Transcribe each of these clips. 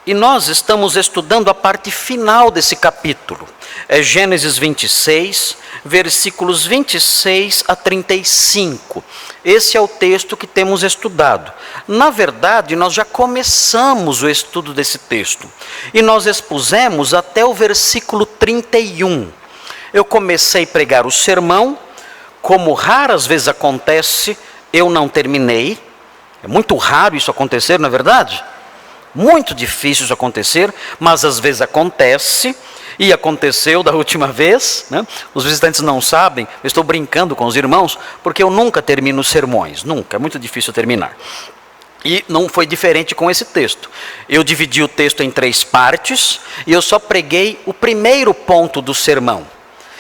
E nós estamos estudando a parte final desse capítulo. É Gênesis 26, versículos 26 a 35. Esse é o texto que temos estudado. Na verdade, nós já começamos o estudo desse texto. E nós expusemos até o versículo 31. Eu comecei a pregar o sermão, como raras vezes acontece, eu não terminei. É muito raro isso acontecer, não é verdade? Muito difícil isso acontecer, mas às vezes acontece, e aconteceu da última vez, né? Os visitantes não sabem, eu estou brincando com os irmãos, porque eu nunca termino os sermões, nunca, é muito difícil terminar. E não foi diferente com esse texto. Eu dividi o texto em 3 partes, e eu só preguei o primeiro ponto do sermão.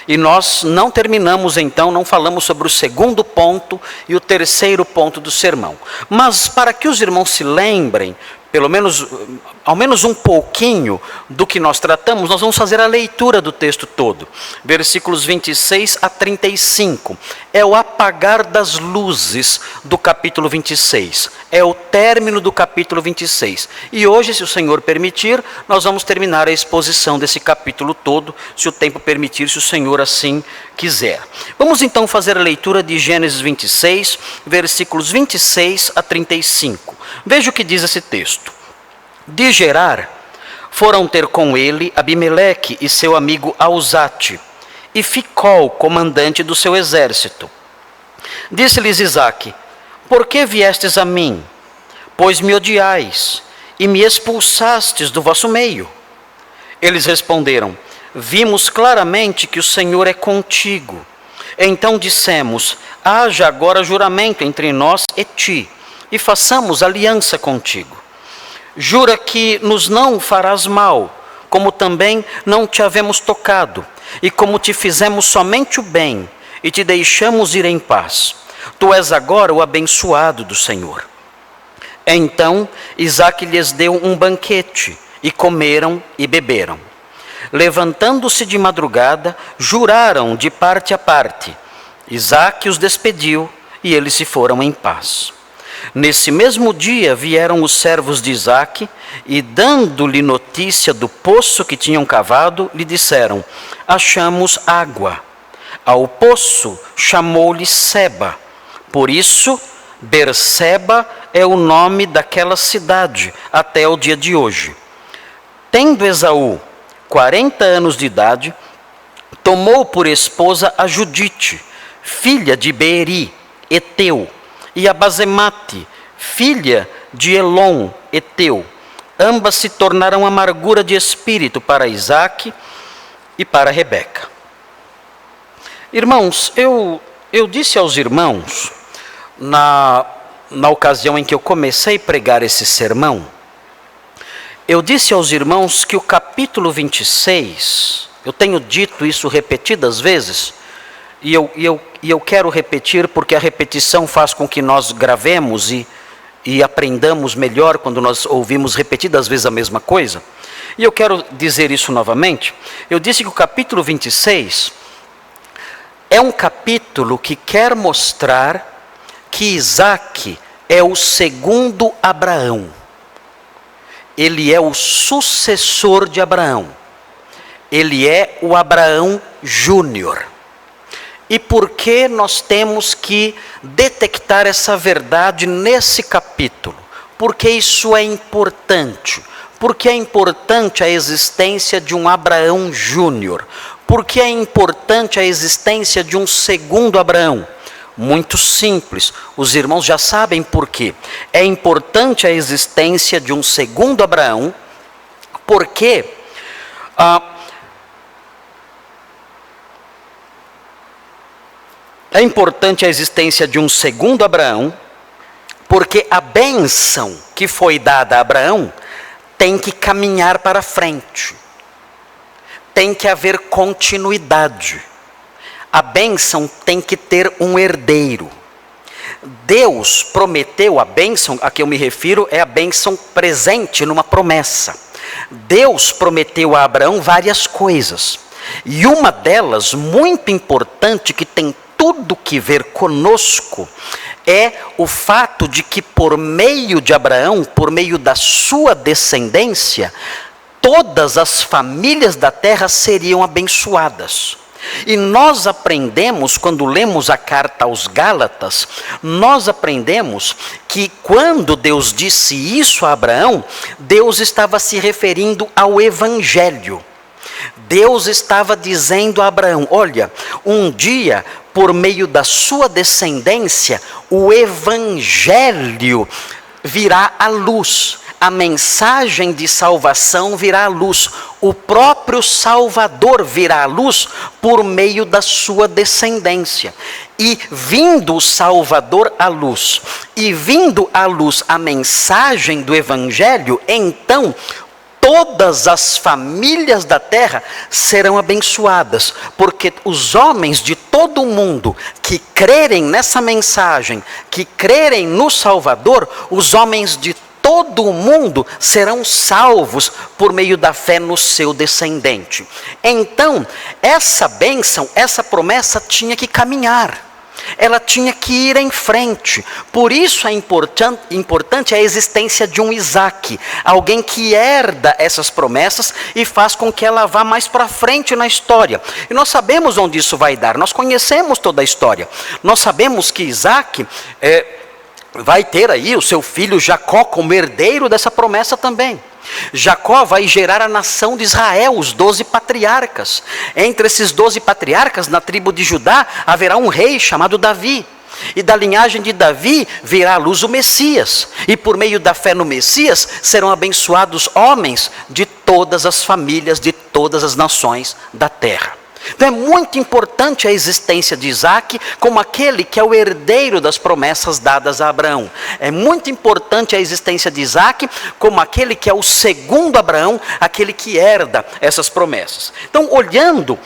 E nós não terminamos então, não falamos sobre o segundo ponto e o terceiro ponto do sermão. Mas para que os irmãos se lembrem, pelo menos, ao menos um pouquinho do que nós tratamos, nós vamos fazer a leitura do texto todo. Versículos 26 a 35. É o apagar das luzes do capítulo 26. É o término do capítulo 26. E hoje, se o Senhor permitir, nós vamos terminar a exposição desse capítulo todo, se o tempo permitir, se o Senhor assim quiser. Vamos então fazer a leitura de Gênesis 26, versículos 26 a 35. Veja o que diz esse texto. De Gerar foram ter com ele Abimeleque e seu amigo Auzate, e Ficol, comandante do seu exército. Disse-lhes Isaque: por que viestes a mim? Pois me odiais, e me expulsastes do vosso meio. Eles responderam: vimos claramente que o Senhor é contigo. Então dissemos: haja agora juramento entre nós e ti, e façamos aliança contigo. Jura que nos não farás mal, como também não te havemos tocado, e como te fizemos somente o bem, e te deixamos ir em paz. Tu és agora o abençoado do Senhor. Então Isaque lhes deu um banquete, e comeram e beberam. Levantando-se de madrugada, juraram de parte a parte. Isaque os despediu, e eles se foram em paz. Nesse mesmo dia vieram os servos de Isaque, e dando-lhe notícia do poço que tinham cavado, lhe disseram: achamos água. Ao poço chamou-lhe Seba. Por isso, Berseba é o nome daquela cidade, até o dia de hoje. Tendo Esaú 40 anos de idade, tomou por esposa a Judite, filha de Beeri, Eteu, e a Basemate, filha de Elon, Eteu. Ambas se tornaram amargura de espírito para Isaque e para Rebeca. Irmãos, eu disse aos irmãos, na ocasião em que eu comecei a pregar esse sermão, eu disse aos irmãos que o capítulo 26, eu tenho dito isso repetidas vezes, e eu quero repetir, porque a repetição faz com que nós gravemos e aprendamos melhor quando nós ouvimos repetidas vezes a mesma coisa. E eu quero dizer isso novamente. Eu disse que o capítulo 26 é um capítulo que quer mostrar que Isaque é o segundo Abraão. Ele é o sucessor de Abraão. Ele é o Abraão Júnior. E por que nós temos que detectar essa verdade nesse capítulo? Porque isso é importante. Porque é importante a existência de um Abraão Júnior. Porque é importante a existência de um segundo Abraão. Muito simples, os irmãos já sabem por quê. É importante a existência de um segundo Abraão, porque é importante a existência de um segundo Abraão, porque a bênção que foi dada a Abraão tem que caminhar para frente. Tem que haver continuidade. A bênção tem que ter um herdeiro. Deus prometeu a bênção, a que eu me refiro, é a bênção presente numa promessa. Deus prometeu a Abraão várias coisas. E uma delas, muito importante, que tem tudo que ver conosco, é o fato de que por meio de Abraão, por meio da sua descendência, todas as famílias da terra seriam abençoadas. E nós aprendemos, quando lemos a carta aos Gálatas, nós aprendemos que quando Deus disse isso a Abraão, Deus estava se referindo ao Evangelho. Deus estava dizendo a Abraão: olha, um dia, por meio da sua descendência, o Evangelho virá à luz. A mensagem de salvação virá à luz. O próprio Salvador virá à luz por meio da sua descendência. E vindo o Salvador à luz, e vindo à luz a mensagem do Evangelho, então todas as famílias da terra serão abençoadas, porque os homens de todo o mundo que crerem nessa mensagem, que crerem no Salvador, os homens de todo o mundo serão salvos por meio da fé no seu descendente. Então, essa bênção, essa promessa tinha que caminhar. Ela tinha que ir em frente. Por isso é importante a existência de um Isaque, alguém que herda essas promessas e faz com que ela vá mais para frente na história. E nós sabemos onde isso vai dar, nós conhecemos toda a história. Nós sabemos que Isaque vai ter aí o seu filho Jacó como herdeiro dessa promessa também. Jacó vai gerar a nação de Israel, os 12 patriarcas. Entre esses 12 patriarcas, na tribo de Judá, haverá um rei chamado Davi. E da linhagem de Davi virá à luz o Messias. E por meio da fé no Messias, serão abençoados homens de todas as famílias, de todas as nações da terra. Então é muito importante a existência de Isaque como aquele que é o herdeiro das promessas dadas a Abraão. É muito importante a existência de Isaque como aquele que é o segundo Abraão, aquele que herda essas promessas. Então, olhando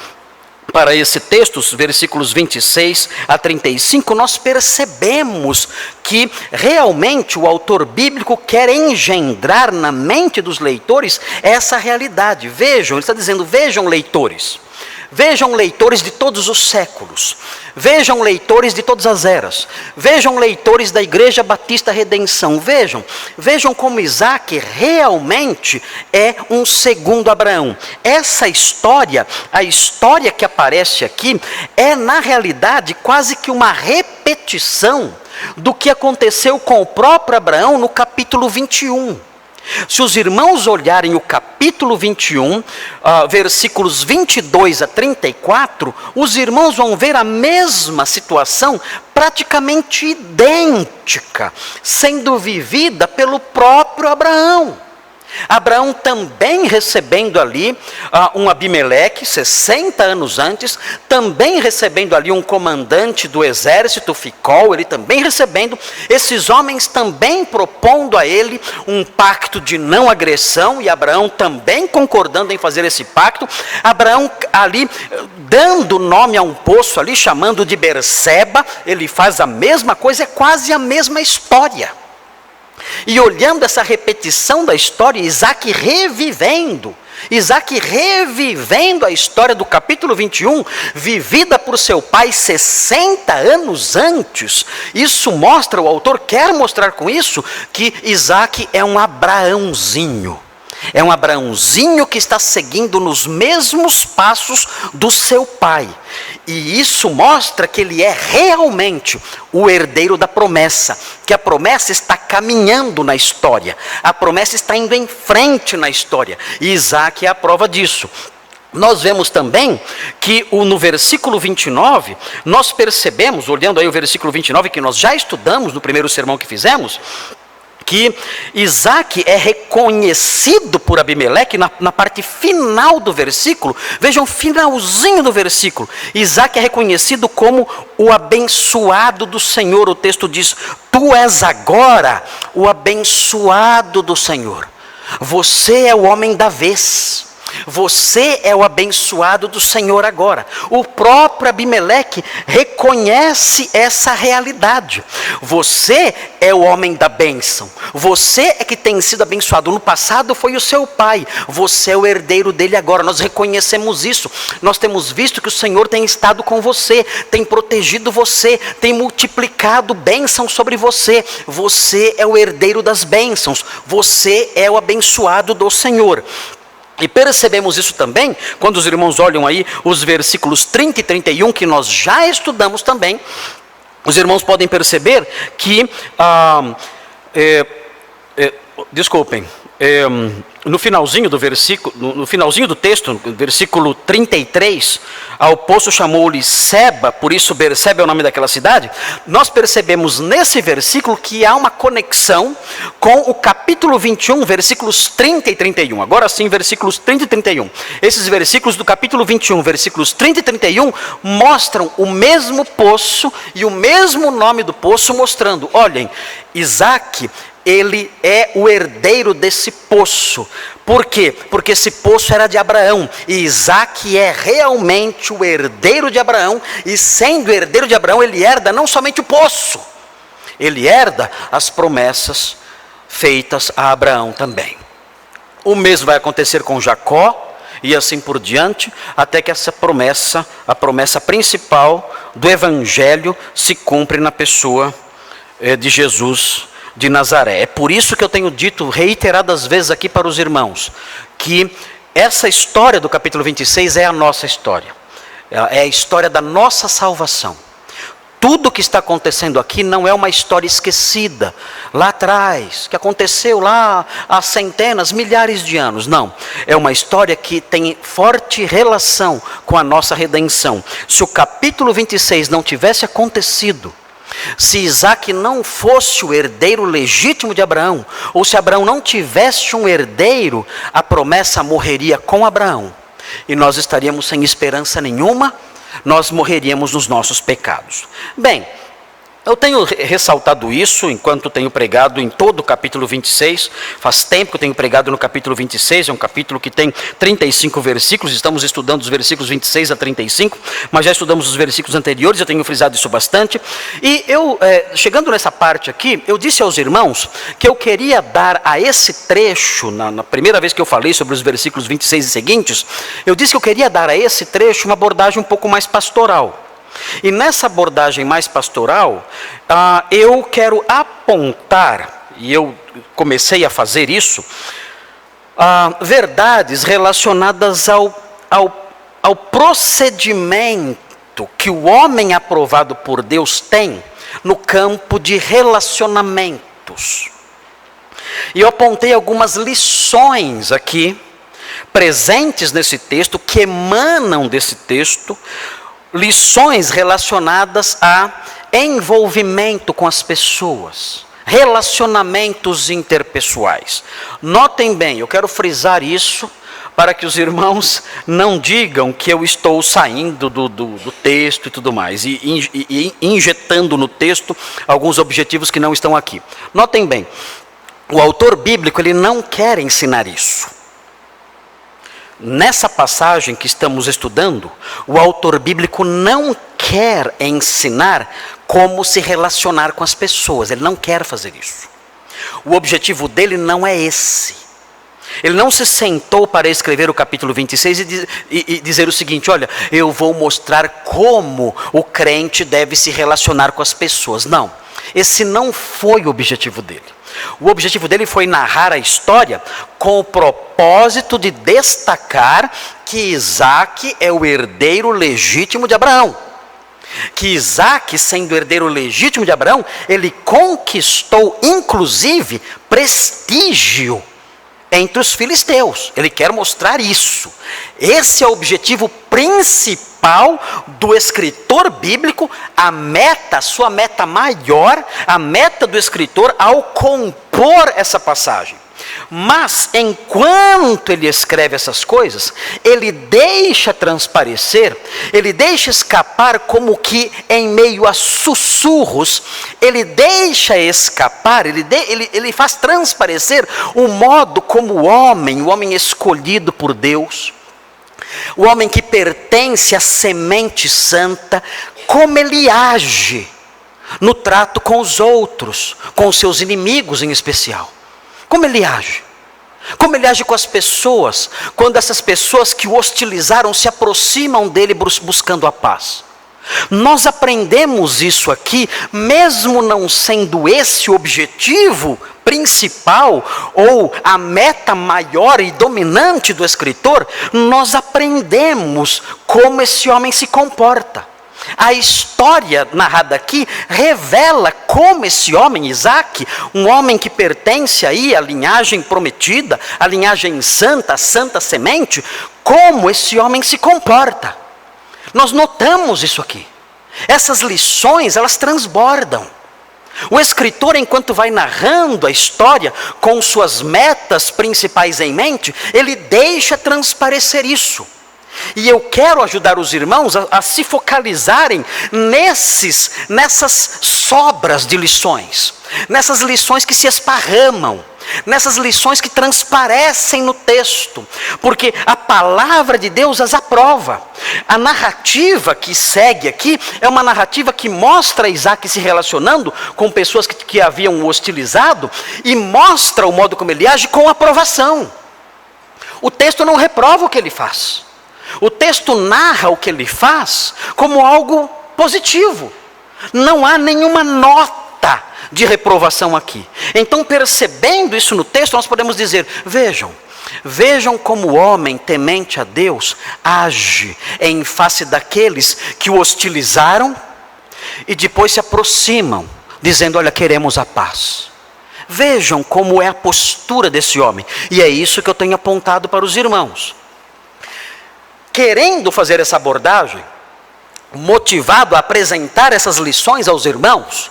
para esse texto, os versículos 26 a 35, nós percebemos que realmente o autor bíblico quer engendrar na mente dos leitores essa realidade. Vejam, ele está dizendo: vejam, leitores. Vejam, leitores de todos os séculos, vejam, leitores de todas as eras, vejam, leitores da Igreja Batista Redenção, vejam como Isaque realmente é um segundo Abraão. Essa história, a história que aparece aqui, é na realidade quase que uma repetição do que aconteceu com o próprio Abraão no capítulo 21. Se os irmãos olharem o capítulo 21, versículos 22 a 34, os irmãos vão ver a mesma situação, praticamente idêntica, sendo vivida pelo próprio Abraão. Abraão também recebendo ali um Abimeleque, 60 anos antes, também recebendo ali um comandante do exército, Ficol, ele também recebendo, esses homens também propondo a ele um pacto de não agressão, e Abraão também concordando em fazer esse pacto. Abraão ali dando nome a um poço ali, chamando de Berseba, ele faz a mesma coisa, é quase a mesma história. E olhando essa repetição da história, Isaque revivendo a história do capítulo 21, vivida por seu pai 60 anos antes, isso mostra, o autor quer mostrar com isso, que Isaque é um Abraãozinho. É um Abraãozinho que está seguindo nos mesmos passos do seu pai. E isso mostra que ele é realmente o herdeiro da promessa. Que a promessa está caminhando na história. A promessa está indo em frente na história. E Isaque é a prova disso. Nós vemos também que no versículo 29, nós percebemos, olhando aí o versículo 29, que nós já estudamos no primeiro sermão que fizemos, que Isaque é reconhecido por Abimeleque na parte final do versículo. Vejam o finalzinho do versículo. Isaque é reconhecido como o abençoado do Senhor. O texto diz: tu és agora o abençoado do Senhor. Você é o homem da vez. Você é o abençoado do Senhor agora. O próprio Abimeleque reconhece essa realidade. Você é o homem da bênção. Você é que tem sido abençoado. No passado foi o seu pai. Você é o herdeiro dele agora. Nós reconhecemos isso. Nós temos visto que o Senhor tem estado com você, tem protegido você, tem multiplicado bênção sobre você. Você é o herdeiro das bênçãos. Você é o abençoado do Senhor. E percebemos isso também, quando os irmãos olham aí os versículos 30 e 31, que nós já estudamos também. Os irmãos podem perceber que, no finalzinho do versículo, no finalzinho do texto, no versículo 33, ao poço chamou-lhe Seba, por isso Berseba é o nome daquela cidade. Nós percebemos nesse versículo que há uma conexão com o capítulo 21, versículos 30 e 31. Agora sim, versículos 30 e 31. Esses versículos do capítulo 21, versículos 30 e 31, mostram o mesmo poço e o mesmo nome do poço, mostrando, olhem, Isaac, ele é o herdeiro desse poço. Por quê? Porque esse poço era de Abraão. E Isaac é realmente o herdeiro de Abraão. E sendo herdeiro de Abraão, ele herda não somente o poço. Ele herda as promessas feitas a Abraão também. O mesmo vai acontecer com Jacó. E assim por diante, até que essa promessa, a promessa principal do Evangelho, se cumpre na pessoa de Jesus de Nazaré. É por isso que eu tenho dito reiteradas vezes aqui para os irmãos, que essa história do capítulo 26 é a nossa história. É a história da nossa salvação. Tudo que está acontecendo aqui não é uma história esquecida, lá atrás, que aconteceu lá há centenas, milhares de anos. Não, é uma história que tem forte relação com a nossa redenção. Se o capítulo 26 não tivesse acontecido, se Isaac não fosse o herdeiro legítimo de Abraão, ou se Abraão não tivesse um herdeiro, a promessa morreria com Abraão. E nós estaríamos sem esperança nenhuma, nós morreríamos nos nossos pecados. Bem, eu tenho ressaltado isso enquanto tenho pregado em todo o capítulo 26. Faz tempo que eu tenho pregado no capítulo 26, é um capítulo que tem 35 versículos. Estamos estudando os versículos 26 a 35, mas já estudamos os versículos anteriores, eu tenho frisado isso bastante. E eu, chegando nessa parte aqui, eu disse aos irmãos que eu queria dar a esse trecho, na primeira vez que eu falei sobre os versículos 26 e seguintes, eu disse que eu queria dar a esse trecho uma abordagem um pouco mais pastoral. E nessa abordagem mais pastoral, eu quero apontar, e eu comecei a fazer isso, verdades relacionadas ao procedimento que o homem aprovado por Deus tem no campo de relacionamentos. E eu apontei algumas lições aqui, presentes nesse texto, que emanam desse texto, lições relacionadas a envolvimento com as pessoas, relacionamentos interpessoais. Notem bem, eu quero frisar isso para que os irmãos não digam que eu estou saindo do texto e tudo mais, e injetando no texto alguns objetivos que não estão aqui. Notem bem, o autor bíblico ele não quer ensinar isso. Nessa passagem que estamos estudando, o autor bíblico não quer ensinar como se relacionar com as pessoas. Ele não quer fazer isso. O objetivo dele não é esse. Ele não se sentou para escrever o capítulo 26 e dizer o seguinte: olha, eu vou mostrar como o crente deve se relacionar com as pessoas. Não, esse não foi o objetivo dele. O objetivo dele foi narrar a história com o propósito de destacar que Isaac é o herdeiro legítimo de Abraão. Que Isaac, sendo herdeiro legítimo de Abraão, ele conquistou inclusive prestígio entre os filisteus. Ele quer mostrar isso. Esse é o objetivo principal do escritor bíblico, a sua meta maior, a meta do escritor ao compor essa passagem. Mas, enquanto ele escreve essas coisas, ele deixa transparecer, ele deixa escapar como que em meio a sussurros, ele deixa escapar, ele faz transparecer o modo como o homem escolhido por Deus, o homem que pertence à semente santa, como ele age no trato com os outros, com os seus inimigos em especial. Como ele age? Como ele age com as pessoas, quando essas pessoas que o hostilizaram se aproximam dele buscando a paz? Nós aprendemos isso aqui, mesmo não sendo esse o objetivo principal, ou a meta maior e dominante do escritor, nós aprendemos como esse homem se comporta. A história narrada aqui revela como esse homem, Isaque, um homem que pertence aí à linhagem prometida, à linhagem santa, à santa semente, como esse homem se comporta. Nós notamos isso aqui. Essas lições, elas transbordam. O escritor, enquanto vai narrando a história com suas metas principais em mente, ele deixa transparecer isso. E eu quero ajudar os irmãos a se focalizarem nessas sobras de lições, nessas lições que se esparramam, nessas lições que transparecem no texto, porque a palavra de Deus as aprova. A narrativa que segue aqui é uma narrativa que mostra Isaque se relacionando com pessoas que haviam o hostilizado, e mostra o modo como ele age com aprovação. O texto não reprova o que ele faz. O texto narra o que ele faz como algo positivo. Não há nenhuma nota de reprovação aqui. Então, percebendo isso no texto, nós podemos dizer: vejam como o homem temente a Deus age em face daqueles que o hostilizaram e depois se aproximam, dizendo: olha, queremos a paz. Vejam como é a postura desse homem. E é isso que eu tenho apontado para os irmãos. Querendo fazer essa abordagem, motivado a apresentar essas lições aos irmãos,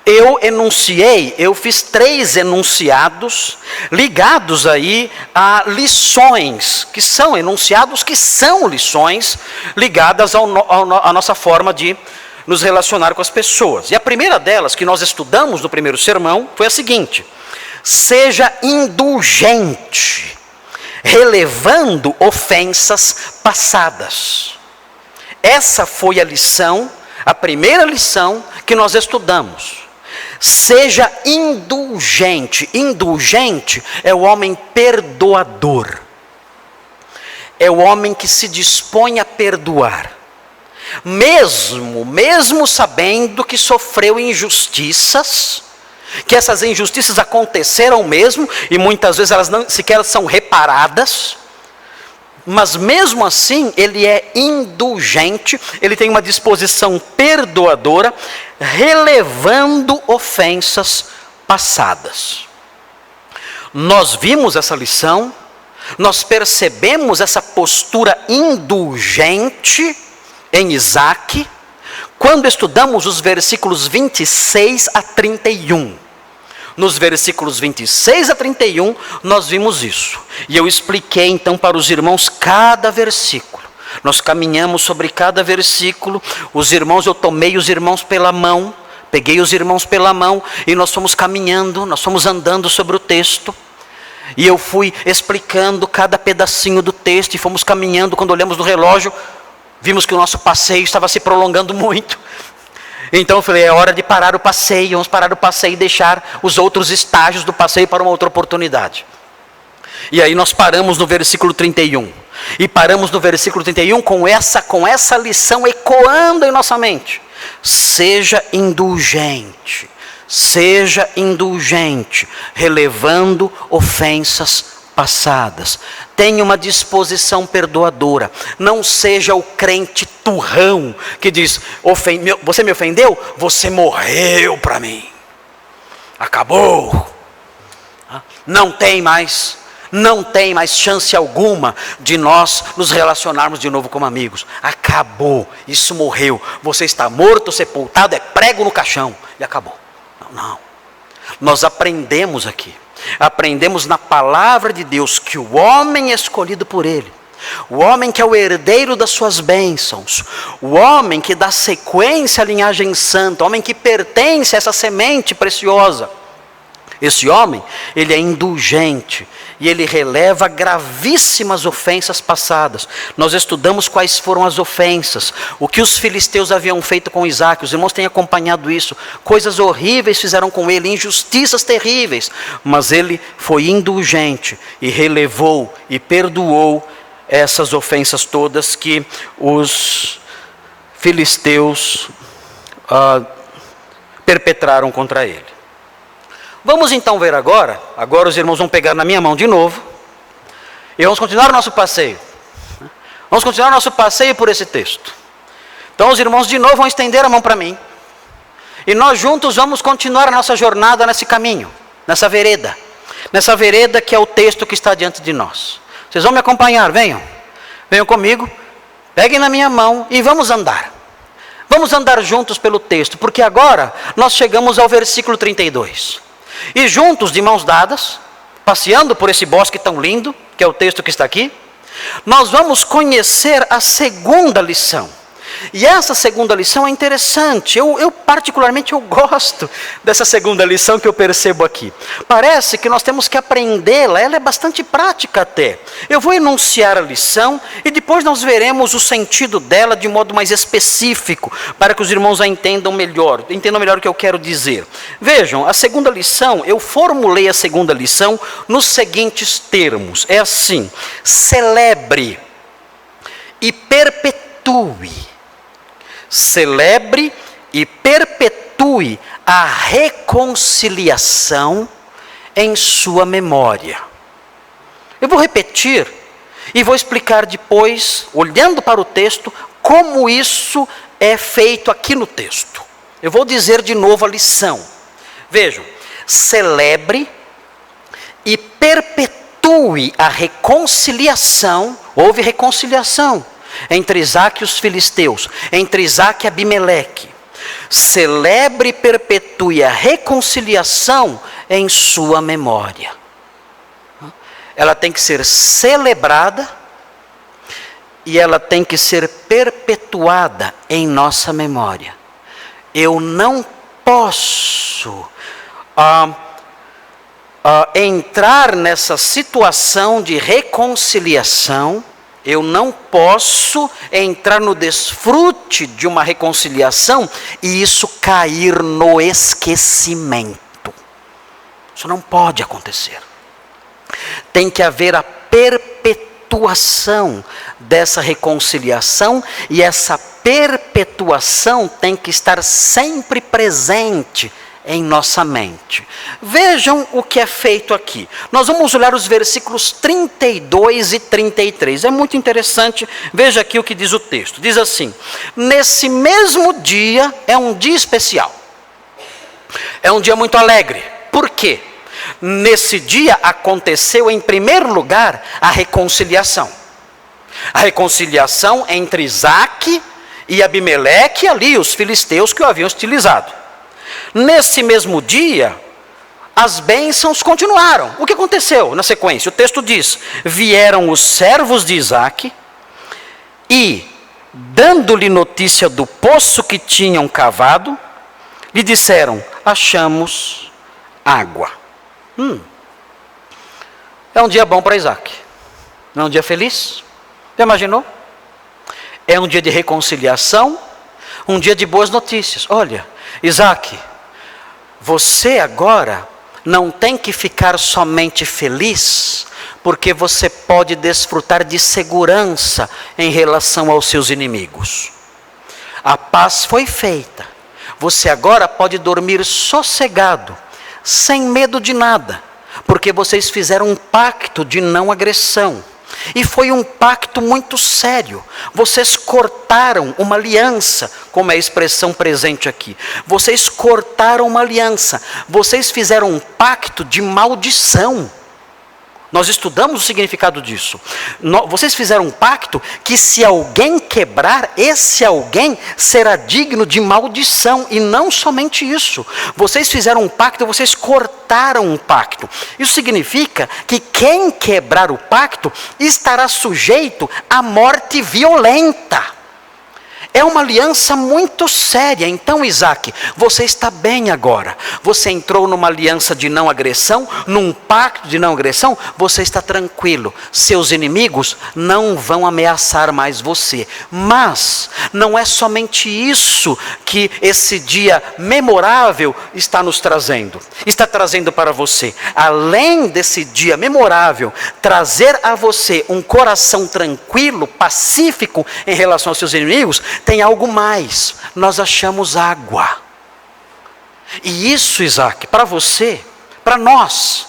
eu fiz 3 enunciados ligados aí a lições, que são enunciados, que são lições ligadas à nossa forma de nos relacionar com as pessoas. E a primeira delas, que nós estudamos no primeiro sermão, foi a seguinte: seja indulgente, relevando ofensas passadas. Essa foi a lição, a primeira lição que nós estudamos. Seja indulgente. Indulgente é o homem perdoador. É o homem que se dispõe a perdoar. Mesmo sabendo que sofreu injustiças, que essas injustiças aconteceram mesmo, e muitas vezes elas não sequer são reparadas, mas mesmo assim ele é indulgente, ele tem uma disposição perdoadora, relevando ofensas passadas. Nós vimos essa lição, nós percebemos essa postura indulgente em Isaque, quando estudamos os versículos 26 a 31. Nos versículos 26 a 31, nós vimos isso. E eu expliquei então para os irmãos cada versículo. Nós caminhamos sobre cada versículo. Eu tomei os irmãos pela mão, peguei os irmãos pela mão, e nós fomos caminhando, nós fomos andando sobre o texto. E eu fui explicando cada pedacinho do texto, e fomos caminhando. Quando olhamos no relógio, vimos que o nosso passeio estava se prolongando muito. Então eu falei: é hora de parar o passeio, vamos parar o passeio e deixar os outros estágios do passeio para uma outra oportunidade. E aí nós paramos no versículo 31. E paramos no versículo 31 com essa lição ecoando em nossa mente. Seja indulgente, relevando ofensas passadas. Tenha uma disposição perdoadora. Não seja o crente turrão que diz: você me ofendeu? Você morreu para mim. Acabou. Não tem mais chance alguma de nós nos relacionarmos de novo como amigos. Acabou. Isso morreu. Você está morto, sepultado, é prego no caixão. E acabou. Não. Nós aprendemos aqui aprendemos na palavra de Deus que o homem escolhido por Ele, o homem que é o herdeiro das suas bênçãos, o homem que dá sequência à linhagem santa, o homem que pertence a essa semente preciosa, esse homem, ele é indulgente e ele releva gravíssimas ofensas passadas. Nós estudamos quais foram as ofensas, o que os filisteus haviam feito com Isaac, os irmãos têm acompanhado isso, coisas horríveis fizeram com ele, injustiças terríveis, mas ele foi indulgente e relevou e perdoou essas ofensas todas que os filisteus perpetraram contra ele. Vamos então ver agora os irmãos vão pegar na minha mão de novo, e vamos continuar o nosso passeio. Vamos continuar o nosso passeio por esse texto. Então os irmãos de novo vão estender a mão para mim, e nós juntos vamos continuar a nossa jornada nesse caminho, nessa vereda que é o texto que está diante de nós. Vocês vão me acompanhar, venham comigo, peguem na minha mão e vamos andar. Vamos andar juntos pelo texto, porque agora nós chegamos ao versículo 32. E juntos, de mãos dadas, passeando por esse bosque tão lindo, que é o texto que está aqui, nós vamos conhecer a segunda lição. E essa segunda lição é interessante, eu particularmente gosto dessa segunda lição que eu percebo aqui. Parece que nós temos que aprendê-la, ela é bastante prática até. Eu vou enunciar a lição e depois nós veremos o sentido dela de modo mais específico, para que os irmãos a entendam melhor o que eu quero dizer. Vejam, a segunda lição, eu formulei a segunda lição nos seguintes termos, é assim: celebre e perpetue. Celebre e perpetue a reconciliação em sua memória. Eu vou repetir e vou explicar depois, olhando para o texto, como isso é feito aqui no texto. Eu vou dizer de novo a lição. Vejam, celebre e perpetue a reconciliação. Houve reconciliação entre Isaac e os filisteus, entre Isaac e Abimeleque. Celebre e perpetue a reconciliação em sua memória. Ela tem que ser celebrada e ela tem que ser perpetuada em nossa memória. Eu não posso entrar nessa situação de reconciliação. Eu não posso entrar no desfrute de uma reconciliação e isso cair no esquecimento. Isso não pode acontecer. Tem que haver a perpetuação dessa reconciliação e essa perpetuação tem que estar sempre presente em nossa mente. Vejam o que é feito aqui. Nós vamos olhar os versículos 32 e 33. É muito interessante. Veja aqui o que diz o texto. Diz assim: nesse mesmo dia, é um dia especial. É um dia muito alegre. Por quê? Nesse dia aconteceu em primeiro lugar a reconciliação. A reconciliação entre Isaac e Abimeleque, ali os filisteus que o haviam hostilizado. Nesse mesmo dia, as bênçãos continuaram. O que aconteceu na sequência? O texto diz: vieram os servos de Isaac e, dando-lhe notícia do poço que tinham cavado, lhe disseram: achamos água. É um dia bom para Isaac. Não é um dia feliz? Já imaginou? É um dia de reconciliação, um dia de boas notícias. Olha, Isaac, você agora não tem que ficar somente feliz, porque você pode desfrutar de segurança em relação aos seus inimigos. A paz foi feita. Você agora pode dormir sossegado, sem medo de nada, porque vocês fizeram um pacto de não agressão. E foi um pacto muito sério. Vocês cortaram uma aliança, como é a expressão presente aqui. Vocês cortaram uma aliança. Vocês fizeram um pacto de maldição. Nós estudamos o significado disso. Vocês fizeram um pacto que se alguém quebrar, esse alguém será digno de maldição. E não somente isso. Vocês fizeram um pacto, vocês cortaram um pacto. Isso significa que quem quebrar o pacto estará sujeito à morte violenta. É uma aliança muito séria. Então, Isaac, você está bem agora. Você entrou numa aliança de não agressão, num pacto de não agressão, você está tranquilo. Seus inimigos não vão ameaçar mais você. Mas não é somente isso que esse dia memorável está nos trazendo. Está trazendo para você. Além desse dia memorável, trazer a você um coração tranquilo, pacífico em relação aos seus inimigos, tem algo mais. Nós achamos água. E isso, Isaac, para você, para nós,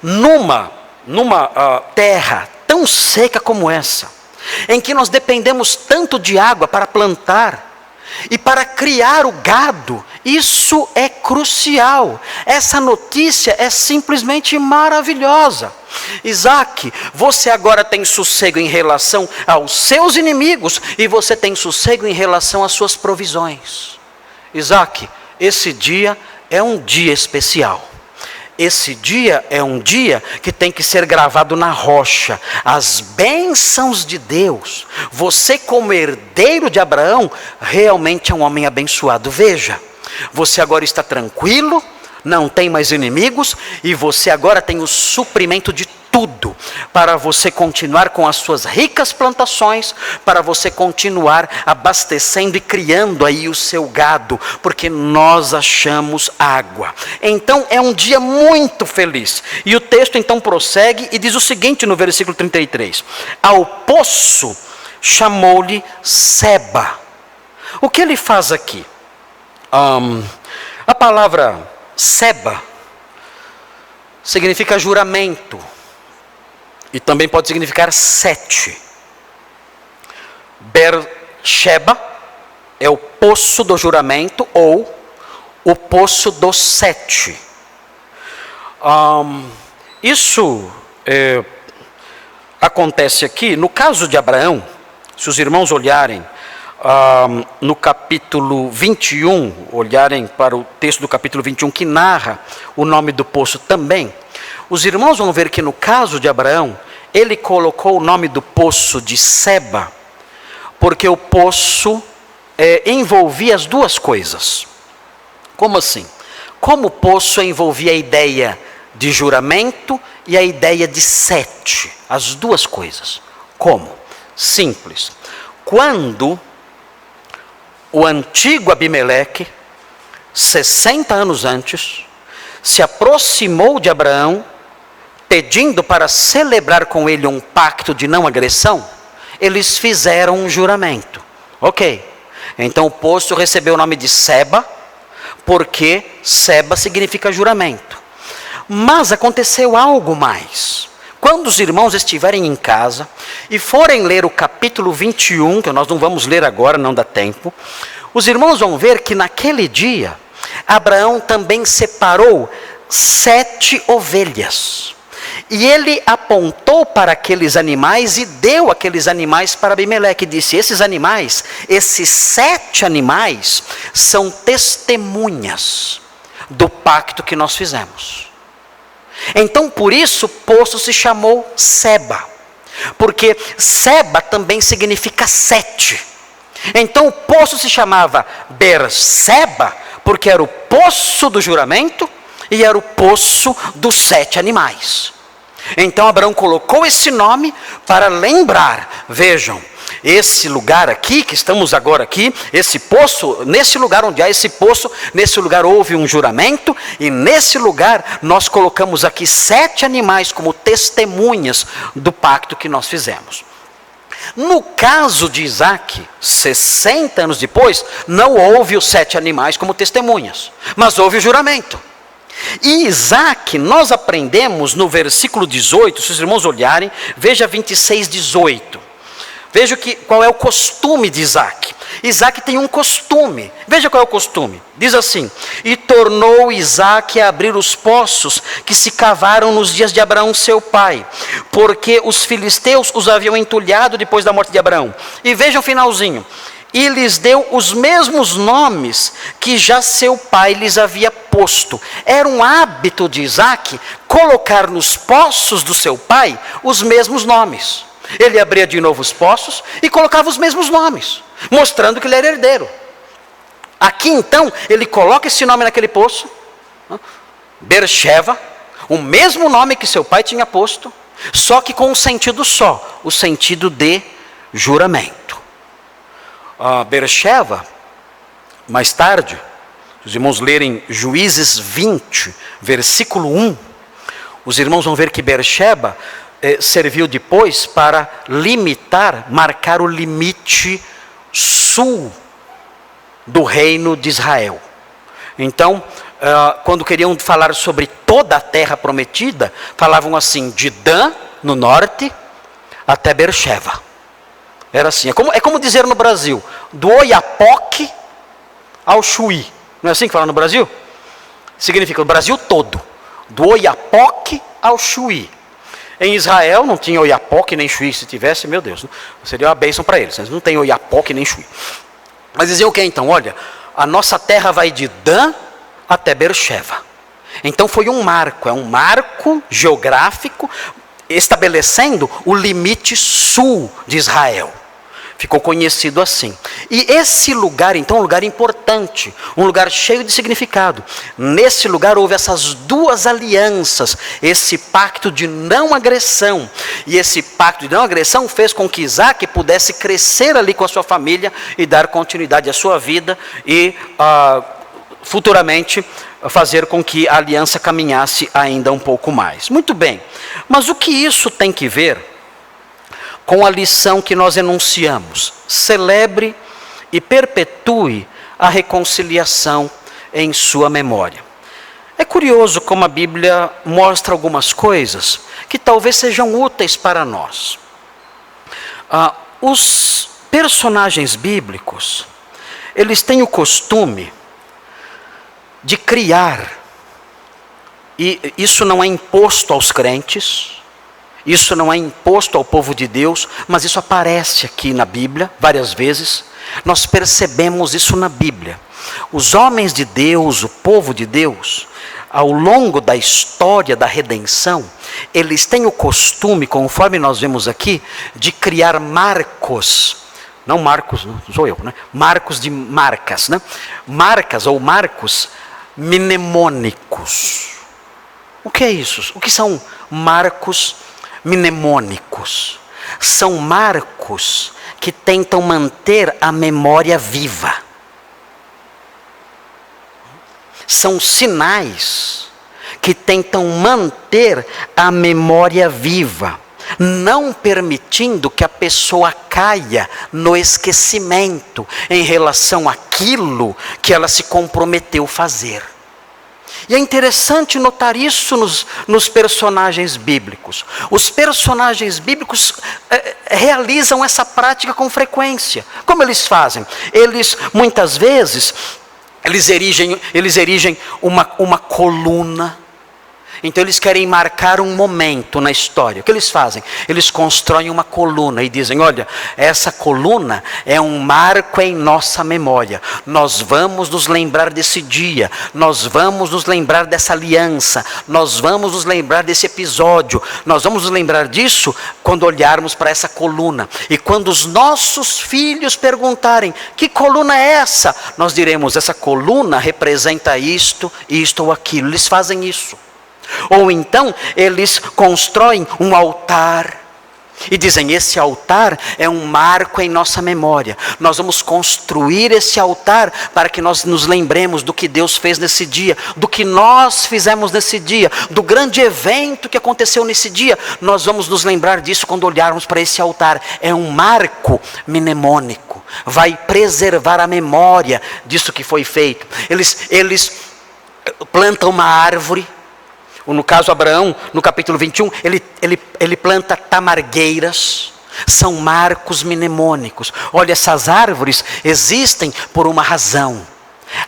numa terra tão seca como essa, em que nós dependemos tanto de água para plantar e para criar o gado, isso é crucial. Essa notícia é simplesmente maravilhosa. Isaac, você agora tem sossego em relação aos seus inimigos e você tem sossego em relação às suas provisões. Isaac, esse dia é um dia especial. Esse dia é um dia que tem que ser gravado na rocha. As bênçãos de Deus. Você, como herdeiro de Abraão, realmente é um homem abençoado. Veja, você agora está tranquilo, não tem mais inimigos, e você agora tem o suprimento de tudo, para você continuar com as suas ricas plantações, para você continuar abastecendo e criando aí o seu gado, porque nós achamos água. Então é um dia muito feliz. E o texto então prossegue e diz o seguinte no versículo 33. Ao poço chamou-lhe Seba. O que ele faz aqui? A palavra Seba significa juramento. E também pode significar 7. Beersheba é o poço do juramento ou o poço dos 7. Isso acontece aqui, no caso de Abraão, se os irmãos olharem no capítulo 21, olharem para o texto do capítulo 21 que narra o nome do poço também, os irmãos vão ver que no caso de Abraão, ele colocou o nome do poço de Seba, porque o poço envolvia as duas coisas. Como assim? Como o poço envolvia a ideia de juramento e a ideia de 7, as duas coisas. Como? Simples. Quando o antigo Abimeleque, 60 anos antes, se aproximou de Abraão, pedindo para celebrar com ele um pacto de não agressão, eles fizeram um juramento. Ok. Então o poço recebeu o nome de Seba, porque Seba significa juramento. Mas aconteceu algo mais. Quando os irmãos estiverem em casa e forem ler o capítulo 21, que nós não vamos ler agora, não dá tempo, os irmãos vão ver que naquele dia, Abraão também separou 7 ovelhas. E ele apontou para aqueles animais e deu aqueles animais para Abimeleque. E disse, esses animais, esses 7 animais, são testemunhas do pacto que nós fizemos. Então, por isso, o poço se chamou Seba. Porque Seba também significa 7. Então, o poço se chamava Beerseba, porque era o poço do juramento e era o poço dos 7 animais. Então Abraão colocou esse nome para lembrar, vejam, esse lugar aqui, que estamos agora aqui, esse poço, nesse lugar onde há esse poço, nesse lugar houve um juramento, e nesse lugar nós colocamos aqui 7 animais como testemunhas do pacto que nós fizemos. No caso de Isaac, 60 anos depois, não houve os 7 animais como testemunhas, mas houve o juramento. E Isaac, nós aprendemos no versículo 18, se os irmãos olharem, veja 26, 18. Veja qual é o costume de Isaac. Isaac tem um costume. Veja qual é o costume. Diz assim: e tornou Isaac a abrir os poços que se cavaram nos dias de Abraão seu pai, porque os filisteus os haviam entulhado depois da morte de Abraão. E veja o finalzinho: e lhes deu os mesmos nomes que já seu pai lhes havia posto. Era um hábito de Isaac colocar nos poços do seu pai os mesmos nomes. Ele abria de novo os poços e colocava os mesmos nomes, mostrando que ele era herdeiro. Aqui então, ele coloca esse nome naquele poço, Beersheba, o mesmo nome que seu pai tinha posto, só que com um sentido só, o sentido de juramento. Beersheba, mais tarde, se os irmãos lerem Juízes 20, versículo 1, os irmãos vão ver que Beersheba serviu depois para marcar o limite sul do reino de Israel. Então, quando queriam falar sobre toda a terra prometida, falavam assim, de Dan, no norte, até Beersheba. Era assim, é como dizer no Brasil, do Oiapoque ao Chuí. Não é assim que fala no Brasil? Significa o Brasil todo, do Oiapoque ao Chuí. Em Israel não tinha Oiapoque nem Chuí. Se tivesse, meu Deus, seria uma bênção para eles. Eles não tem Oiapoque nem Chuí. Mas diziam o que então? Olha, a nossa terra vai de Dan até Beersheba. Então foi um marco, é um marco geográfico estabelecendo o limite sul de Israel. Ficou conhecido assim. E esse lugar, então, é um lugar importante, um lugar cheio de significado. Nesse lugar houve essas duas alianças, esse pacto de não agressão. E esse pacto de não agressão fez com que Isaac pudesse crescer ali com a sua família e dar continuidade à sua vida e futuramente fazer com que a aliança caminhasse ainda um pouco mais. Muito bem, mas o que isso tem que ver com a lição que nós enunciamos? Celebre e perpetue a reconciliação em sua memória. É curioso como a Bíblia mostra algumas coisas que talvez sejam úteis para nós. Os personagens bíblicos, eles têm o costume de criar, e isso não é imposto aos crentes, isso não é imposto ao povo de Deus, mas isso aparece aqui na Bíblia várias vezes. Nós percebemos isso na Bíblia. Os homens de Deus, o povo de Deus, ao longo da história da redenção, eles têm o costume, conforme nós vemos aqui, de criar marcos. Não marcos, não sou eu, né? Marcos de marcas, né? Marcas ou marcos mnemônicos. O que é isso? O que são marcos mnemônicos? São marcos que tentam manter a memória viva. São sinais que tentam manter a memória viva, não permitindo que a pessoa caia no esquecimento em relação àquilo que ela se comprometeu a fazer. E é interessante notar isso nos personagens bíblicos. Os personagens bíblicos realizam essa prática com frequência. Como eles fazem? Eles, muitas vezes, eles erigem uma coluna. Então eles querem marcar um momento na história. O que eles fazem? Eles constroem uma coluna e dizem, olha, essa coluna é um marco em nossa memória. Nós vamos nos lembrar desse dia, nós vamos nos lembrar dessa aliança, nós vamos nos lembrar desse episódio, nós vamos nos lembrar disso quando olharmos para essa coluna. E quando os nossos filhos perguntarem, que coluna é essa? Nós diremos, essa coluna representa isto, isto ou aquilo. Eles fazem isso. Ou então eles constroem um altar e dizem, esse altar é um marco em nossa memória. Nós vamos construir esse altar para que nós nos lembremos do que Deus fez nesse dia, do que nós fizemos nesse dia, do grande evento que aconteceu nesse dia. Nós vamos nos lembrar disso quando olharmos para esse altar. É um marco mnemônico, vai preservar a memória disso que foi feito. Eles plantam uma árvore. No caso Abraão, no capítulo 21, ele planta tamargueiras. São marcos mnemônicos. Olha, essas árvores existem por uma razão.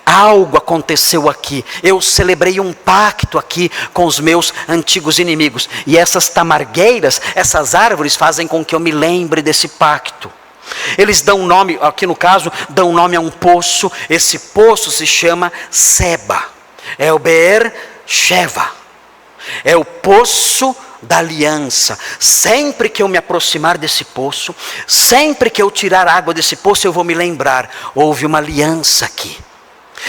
Algo aconteceu aqui. Eu celebrei um pacto aqui com os meus antigos inimigos. E essas tamargueiras, essas árvores fazem com que eu me lembre desse pacto. Eles dão nome, aqui no caso, dão nome a um poço. Esse poço se chama Seba. É o Beer Sheva. É o poço da aliança. Sempre que eu me aproximar desse poço, sempre que eu tirar água desse poço, eu vou me lembrar, houve uma aliança aqui.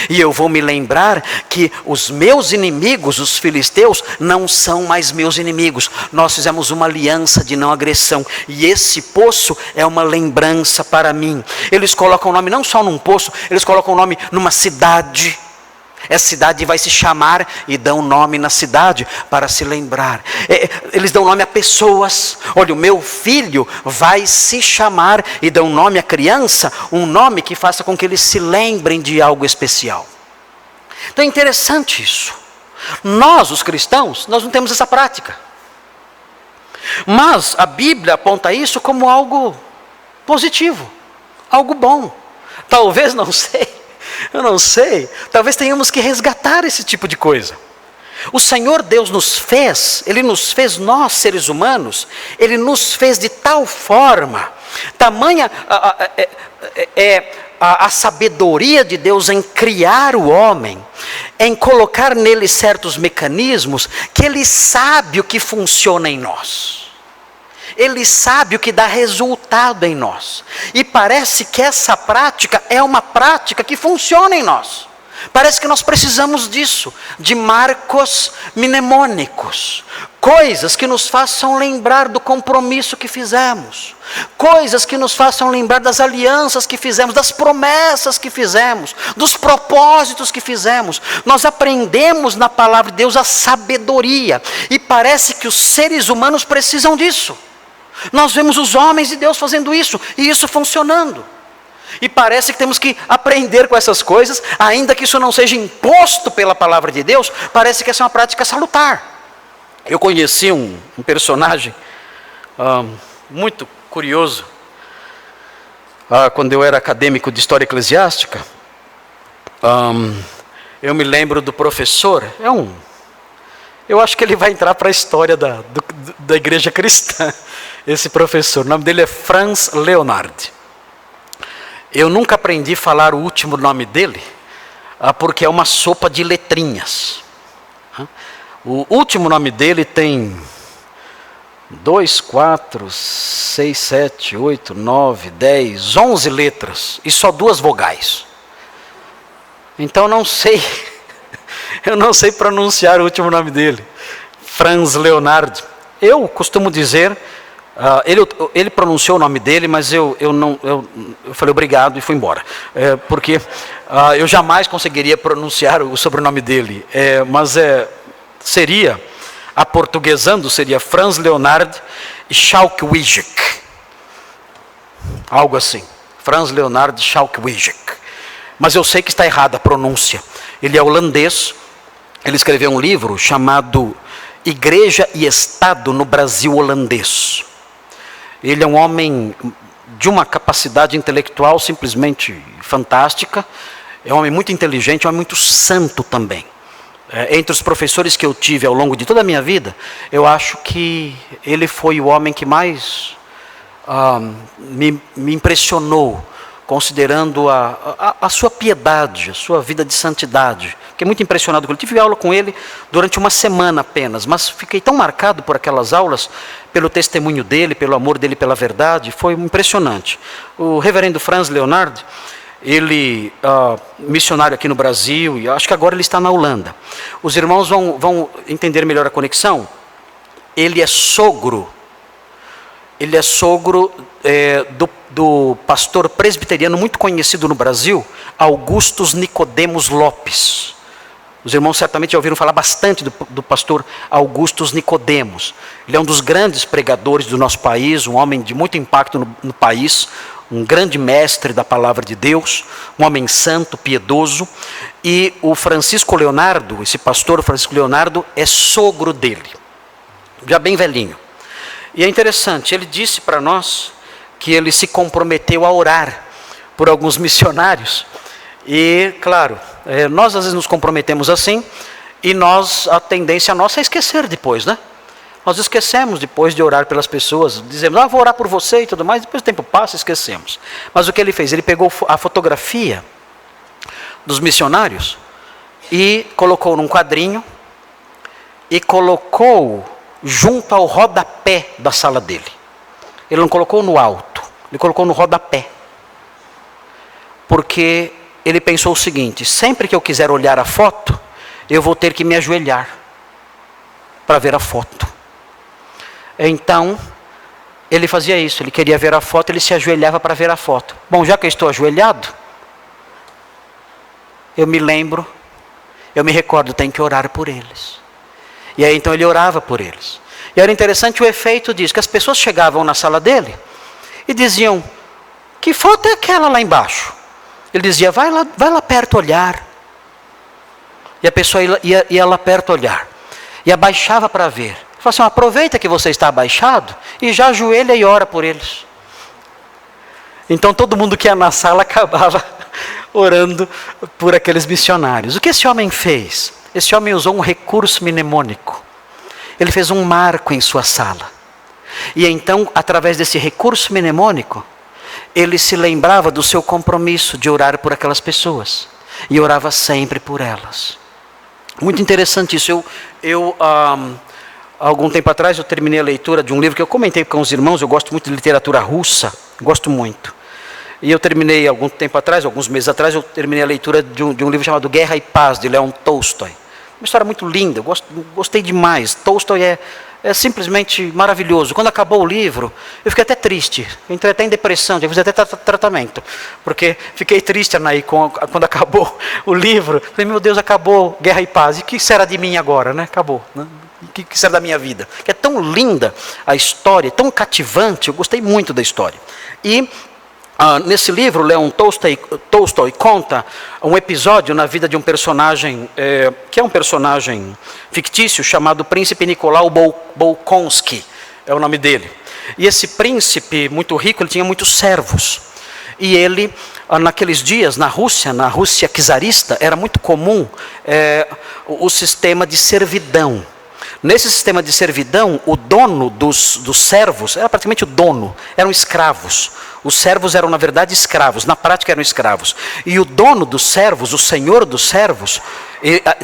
E eu vou me lembrar que os meus inimigos, os filisteus, não são mais meus inimigos. Nós fizemos uma aliança de não agressão. E esse poço é uma lembrança para mim. Eles colocam o nome não só num poço, eles colocam o nome numa cidade. Essa cidade vai se chamar e dão nome na cidade para se lembrar. Eles dão nome a pessoas. Olha, o meu filho vai se chamar e dão nome à criança, um nome que faça com que eles se lembrem de algo especial. Então é interessante isso. Nós, os cristãos, nós não temos essa prática. Mas a Bíblia aponta isso como algo positivo, algo bom. Talvez, não sei. Eu não sei, talvez tenhamos que resgatar esse tipo de coisa. O Senhor Deus nos fez, Ele nos fez nós seres humanos, Ele nos fez de tal forma, tamanha a sabedoria de Deus em criar o homem, em colocar nele certos mecanismos, que Ele sabe o que funciona em nós. Ele sabe o que dá resultado em nós. E parece que essa prática é uma prática que funciona em nós. Parece que nós precisamos disso, de marcos mnemônicos. Coisas que nos façam lembrar do compromisso que fizemos. Coisas que nos façam lembrar das alianças que fizemos, das promessas que fizemos, dos propósitos que fizemos. Nós aprendemos na palavra de Deus a sabedoria. E parece que os seres humanos precisam disso. Nós vemos os homens de Deus fazendo isso, e isso funcionando. E parece que temos que aprender com essas coisas, ainda que isso não seja imposto pela palavra de Deus, parece que essa é uma prática salutar. Eu conheci um personagem muito curioso, quando eu era acadêmico de História Eclesiástica. Eu me lembro do professor, eu acho que ele vai entrar para a história da igreja cristã, esse professor. O nome dele é Franz Leonard. Eu nunca aprendi a falar o último nome dele, porque é uma sopa de letrinhas. O último nome dele tem 2, 4, 6, 7, 8, 9, 10, 11 letras, e só 2 vogais. Então eu não sei pronunciar o último nome dele. Franz Leonard. Eu costumo dizer, ele pronunciou o nome dele, mas eu falei obrigado e fui embora. Porque eu jamais conseguiria pronunciar o sobrenome dele. Seria, aportuguesando, seria Franz Leonard Schalkwijk. Algo assim. Franz Leonard Schalkwijk. Mas eu sei que está errada a pronúncia. Ele é holandês. Ele escreveu um livro chamado Igreja e Estado no Brasil Holandês. Ele é um homem de uma capacidade intelectual simplesmente fantástica. É um homem muito inteligente, é um homem muito santo também. Entre os professores que eu tive ao longo de toda a minha vida, eu acho que ele foi o homem que mais me impressionou, considerando a sua piedade, a sua vida de santidade. Fiquei muito impressionado com ele. Tive aula com ele durante uma semana apenas, mas fiquei tão marcado por aquelas aulas, pelo testemunho dele, pelo amor dele pela verdade, foi impressionante. O reverendo Franz Leonard, ele, missionário aqui no Brasil, e acho que agora ele está na Holanda. Os irmãos vão entender melhor a conexão. Ele é sogro do pastor presbiteriano muito conhecido no Brasil, Augustus Nicodemos Lopes. Os irmãos certamente já ouviram falar bastante do pastor Augustus Nicodemos. Ele é um dos grandes pregadores do nosso país, um homem de muito impacto no país, um grande mestre da palavra de Deus, um homem santo, piedoso. E o Francisco Leonardo, esse pastor Francisco Leonardo, é sogro dele, já bem velhinho. E é interessante, ele disse para nós que ele se comprometeu a orar por alguns missionários. E, claro, nós às vezes nos comprometemos assim, e a tendência nossa é esquecer depois, né? Nós esquecemos depois de orar pelas pessoas, dizemos, vou orar por você e tudo mais, depois o tempo passa e esquecemos. Mas o que ele fez? Ele pegou a fotografia dos missionários e colocou num quadrinho e colocou junto ao rodapé da sala dele. Ele não colocou no alto, ele colocou no rodapé. Porque ele pensou o seguinte, sempre que eu quiser olhar a foto, eu vou ter que me ajoelhar para ver a foto. Então, ele fazia isso, ele queria ver a foto, ele se ajoelhava para ver a foto. Bom, já que eu estou ajoelhado, eu me recordo, tenho que orar por eles. E aí então ele orava por eles. E era interessante o efeito disso, que as pessoas chegavam na sala dele e diziam, que foto é aquela lá embaixo? Ele dizia, vai lá perto olhar. E a pessoa ia lá perto olhar. E abaixava para ver. Ele falou assim, aproveita que você está abaixado e já ajoelha e ora por eles. Então todo mundo que ia na sala acabava orando por aqueles missionários. O que esse homem fez? Esse homem usou um recurso mnemônico. Ele fez um marco em sua sala. E então, através desse recurso mnemônico, ele se lembrava do seu compromisso de orar por aquelas pessoas. E orava sempre por elas. Muito interessante isso. Algum tempo atrás, eu terminei a leitura de um livro que eu comentei com os irmãos. Eu gosto muito de literatura russa. Gosto muito. E eu terminei algum tempo atrás, alguns meses atrás, eu terminei a leitura de um livro chamado Guerra e Paz, de Leon Tolstói. Uma história muito linda, eu gostei demais. Tolstói é simplesmente maravilhoso. Quando acabou o livro, eu fiquei até triste. Eu entrei até em depressão, tive até tratamento. Porque fiquei triste, Anaí, quando acabou o livro. Falei, meu Deus, acabou Guerra e Paz. E o que será de mim agora, né? Acabou, né? O que será da minha vida? Que é tão linda a história, tão cativante. Eu gostei muito da história. E nesse livro, Leon Tolstói conta um episódio na vida de um personagem, que é um personagem fictício, chamado Príncipe Nicolau Bolkonsky, é o nome dele. E esse príncipe muito rico, ele tinha muitos servos. E ele, naqueles dias, na Rússia czarista, era muito comum o sistema de servidão. Nesse sistema de servidão, o dono dos servos, era praticamente o dono, eram escravos. Os servos eram, na verdade, escravos, na prática eram escravos. E o dono dos servos, o senhor dos servos,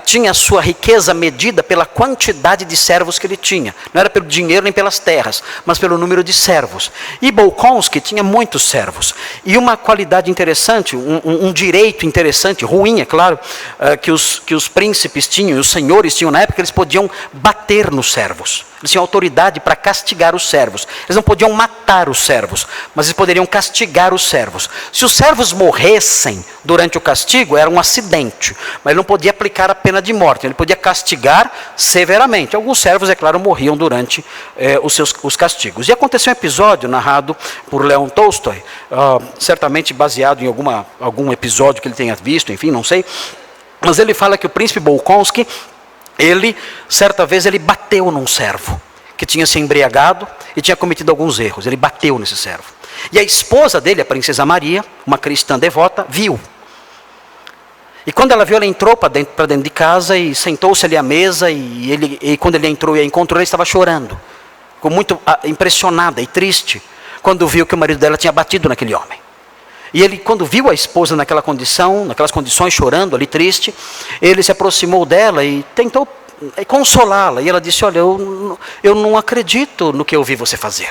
tinha a sua riqueza medida pela quantidade de servos que ele tinha. Não era pelo dinheiro nem pelas terras, mas pelo número de servos. E Bolkonsky tinha muitos servos. E uma qualidade interessante, um direito interessante, ruim, é claro, que os príncipes tinham, e os senhores tinham na época, eles podiam bater nos servos. Eles tinham autoridade para castigar os servos. Eles não podiam matar os servos, mas eles poderiam castigar os servos. Se os servos morressem durante o castigo, era um acidente, mas ele não podia aplicar a pena de morte, ele podia castigar severamente. Alguns servos, é claro, morriam durante os castigos. E aconteceu um episódio narrado por Leon Tolstói, certamente baseado em algum episódio que ele tenha visto, enfim, não sei, mas ele fala que o príncipe Bolkonsky, certa vez, ele bateu num servo que tinha se embriagado e tinha cometido alguns erros. Ele bateu nesse servo. E a esposa dele, a princesa Maria, uma cristã devota, viu. E quando ela viu, ela entrou para dentro de casa e sentou-se ali à mesa. E quando ele entrou e a encontrou, ela estava chorando. Ficou muito impressionada e triste quando viu que o marido dela tinha batido naquele homem. E ele, quando viu a esposa naquelas condições, chorando ali, triste, ele se aproximou dela e tentou consolá-la. E ela disse, olha, eu não acredito no que eu vi você fazer.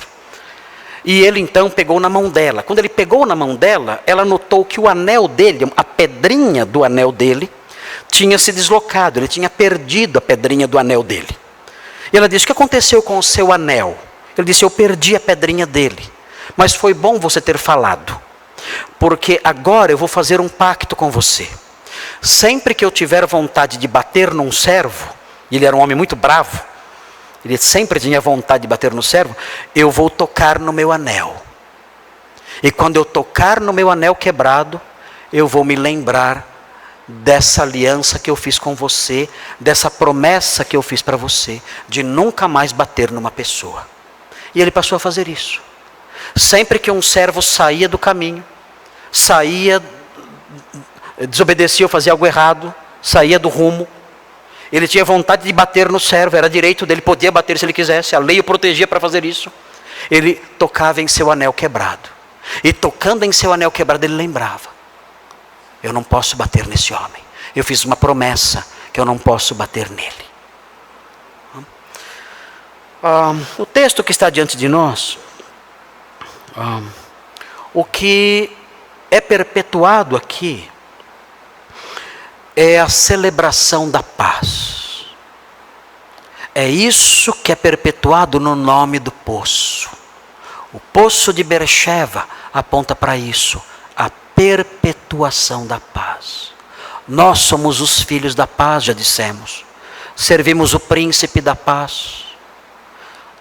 E ele então pegou na mão dela. Quando ele pegou na mão dela, ela notou que o anel dele, a pedrinha do anel dele, tinha se deslocado. Ele tinha perdido a pedrinha do anel dele. E ela disse, o que aconteceu com o seu anel? Ele disse, eu perdi a pedrinha dele. Mas foi bom você ter falado. Porque agora eu vou fazer um pacto com você. Sempre que eu tiver vontade de bater num servo, e ele era um homem muito bravo, ele sempre tinha vontade de bater no servo, eu vou tocar no meu anel. E quando eu tocar no meu anel quebrado, eu vou me lembrar dessa aliança que eu fiz com você, dessa promessa que eu fiz para você, de nunca mais bater numa pessoa. E ele passou a fazer isso. Sempre que um servo saía do caminho, desobedecia ou fazia algo errado, saía do rumo, ele tinha vontade de bater no servo, era direito dele, podia bater se ele quisesse, a lei o protegia para fazer isso. Ele tocava em seu anel quebrado, e tocando em seu anel quebrado, ele lembrava: eu não posso bater nesse homem, eu fiz uma promessa que eu não posso bater nele. O texto que está diante de nós, o que é perpetuado aqui é a celebração da paz. É isso que é perpetuado no nome do poço. O poço de Bercheva aponta para isso, a perpetuação da paz. Nós somos os filhos da paz, já dissemos. Servimos o príncipe da paz.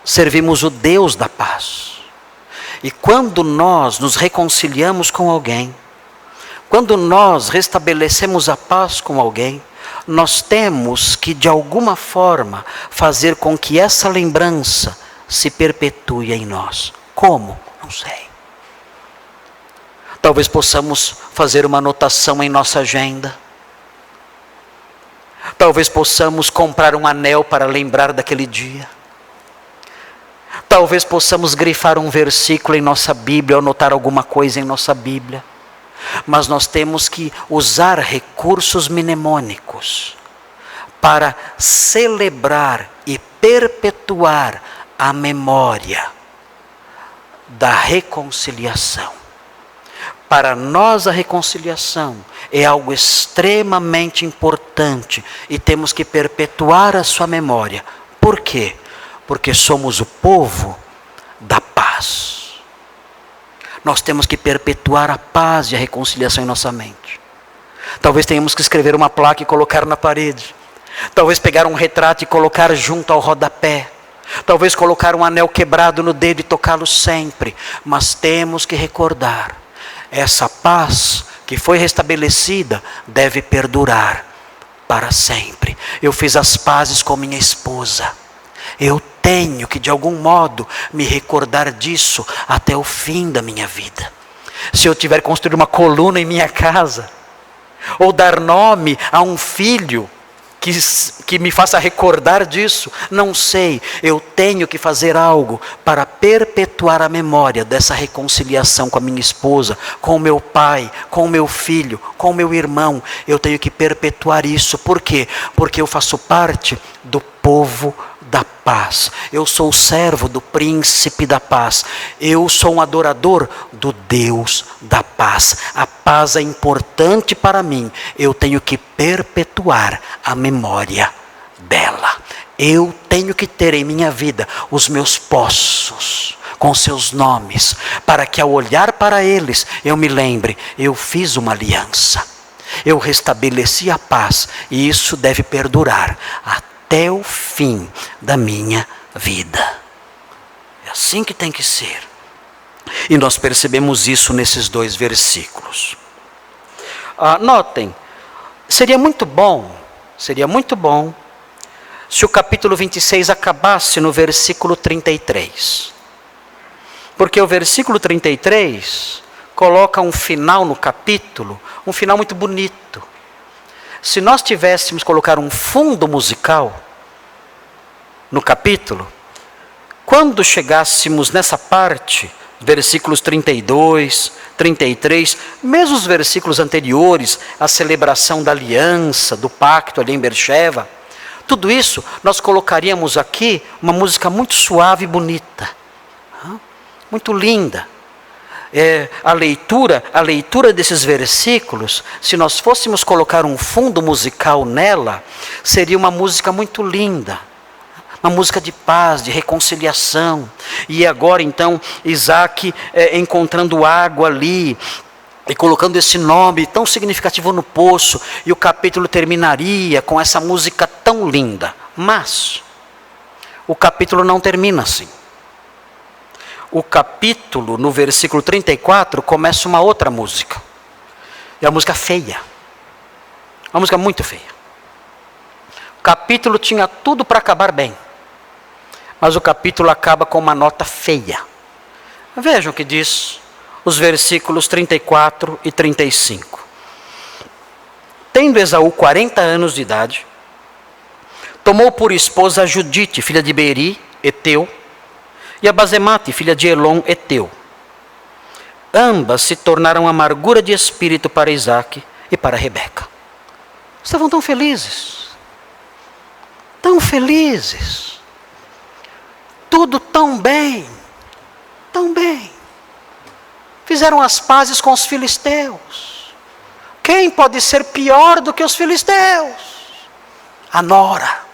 Servimos o Deus da paz. E quando nós nos reconciliamos com alguém, quando nós restabelecemos a paz com alguém, nós temos que de alguma forma fazer com que essa lembrança se perpetue em nós. Como? Não sei. Talvez possamos fazer uma anotação em nossa agenda. Talvez possamos comprar um anel para lembrar daquele dia. Talvez possamos grifar um versículo em nossa Bíblia, ou anotar alguma coisa em nossa Bíblia. Mas nós temos que usar recursos mnemônicos para celebrar e perpetuar a memória da reconciliação. Para nós a reconciliação é algo extremamente importante e temos que perpetuar a sua memória. Por quê? Porque somos o povo da paz. Nós temos que perpetuar a paz e a reconciliação em nossa mente. Talvez tenhamos que escrever uma placa e colocar na parede. Talvez pegar um retrato e colocar junto ao rodapé. Talvez colocar um anel quebrado no dedo e tocá-lo sempre. Mas temos que recordar, essa paz que foi restabelecida deve perdurar para sempre. Eu fiz as pazes com minha esposa. Eu tenho que de algum modo me recordar disso até o fim da minha vida. Se eu tiver que construir uma coluna em minha casa, ou dar nome a um filho que me faça recordar disso, não sei. Eu tenho que fazer algo para perpetuar a memória dessa reconciliação com a minha esposa, com o meu pai, com o meu filho, com o meu irmão. Eu tenho que perpetuar isso. Por quê? Porque eu faço parte do povo da paz. Eu sou o servo do príncipe da paz. Eu sou um adorador do Deus da paz. A paz é importante para mim. Eu tenho que perpetuar a memória dela. Eu tenho que ter em minha vida os meus poços com seus nomes, para que ao olhar para eles eu me lembre, eu fiz uma aliança. Eu restabeleci a paz e isso deve perdurar até o fim da minha vida. É assim que tem que ser. E nós percebemos isso nesses dois versículos. Notem, seria muito bom se o capítulo 26 acabasse no versículo 33. Porque o versículo 33 coloca um final no capítulo, um final muito bonito. Se nós tivéssemos colocar um fundo musical no capítulo, quando chegássemos nessa parte, versículos 32, 33, mesmo os versículos anteriores, a celebração da aliança, do pacto ali em Bercheva, tudo isso nós colocaríamos aqui uma música muito suave e bonita, muito linda. A leitura desses versículos, se nós fôssemos colocar um fundo musical nela, seria uma música muito linda, uma música de paz, de reconciliação. E agora então Isaac encontrando água ali e colocando esse nome tão significativo no poço, e o capítulo terminaria com essa música tão linda. Mas o capítulo não termina assim. O capítulo, no versículo 34, começa uma outra música. É uma música feia. Uma música muito feia. O capítulo tinha tudo para acabar bem. Mas o capítulo acaba com uma nota feia. Vejam o que diz os versículos 34 e 35. Tendo Esaú 40 anos de idade, tomou por esposa a Judite, filha de Beeri, Eteu, e a Basemate, filha de Elon, Eteu. Ambas se tornaram amargura de espírito para Isaque e para Rebeca. Estavam tão felizes. Tão felizes. Tudo tão bem. Tão bem. Fizeram as pazes com os filisteus. Quem pode ser pior do que os filisteus? A nora.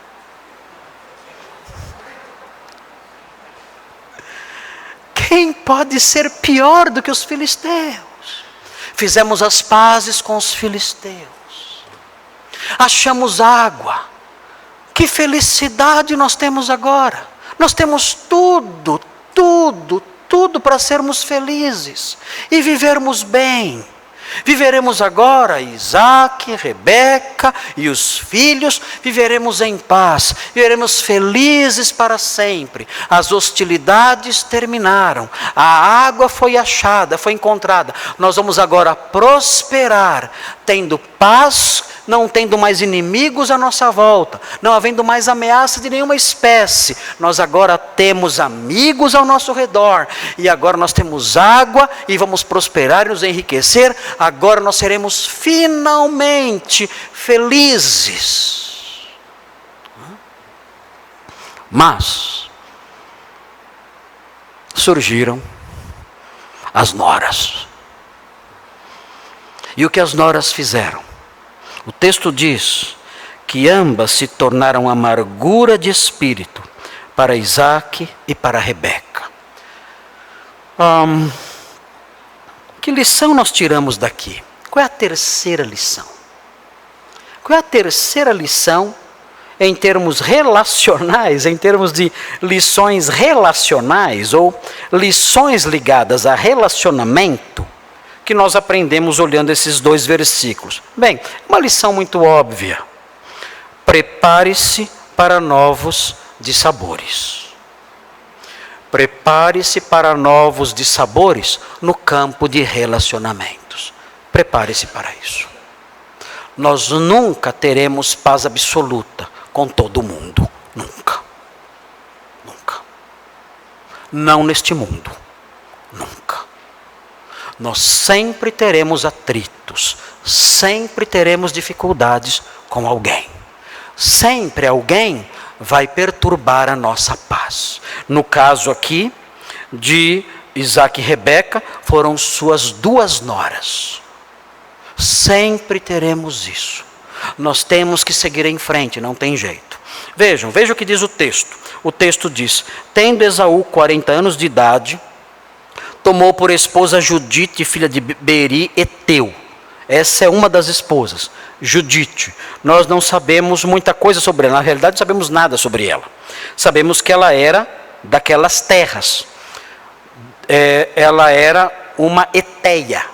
Quem pode ser pior do que os filisteus? Fizemos as pazes com os filisteus. Achamos água. Que felicidade nós temos agora. Nós temos tudo para sermos felizes e vivermos bem. Viveremos agora Isaque, Rebeca e os filhos, viveremos em paz, viveremos felizes para sempre. As hostilidades terminaram, a água foi achada, foi encontrada. Nós vamos agora prosperar, tendo paz, não tendo mais inimigos à nossa volta, não havendo mais ameaça de nenhuma espécie. Nós agora temos amigos ao nosso redor, e agora nós temos água, e vamos prosperar e nos enriquecer. Agora nós seremos finalmente felizes. Mas surgiram as noras. E o que as noras fizeram? O texto diz que ambas se tornaram amargura de espírito para Isaque e para Rebeca. Que lição nós tiramos daqui? Qual é a terceira lição? Qual é a terceira lição em termos relacionais, em termos de lições relacionais ou lições ligadas a relacionamento, que nós aprendemos olhando esses dois versículos? Bem, uma lição muito óbvia. Prepare-se para novos dissabores. Prepare-se para novos dissabores no campo de relacionamentos. Prepare-se para isso. Nós nunca teremos paz absoluta com todo mundo. Nunca. Nunca. Não neste mundo. Nunca. Nós sempre teremos atritos, sempre teremos dificuldades com alguém. Sempre alguém vai perturbar a nossa paz. No caso aqui de Isaque e Rebeca, foram suas duas noras. Sempre teremos isso. Nós temos que seguir em frente, não tem jeito. Vejam o que diz o texto. O texto diz: tendo Esaú 40 anos de idade, tomou por esposa Judite, filha de Beeri, Eteu. Essa é uma das esposas, Judite. Nós não sabemos muita coisa sobre ela, na realidade não sabemos nada sobre ela. Sabemos que ela era daquelas terras. Ela era uma eteia.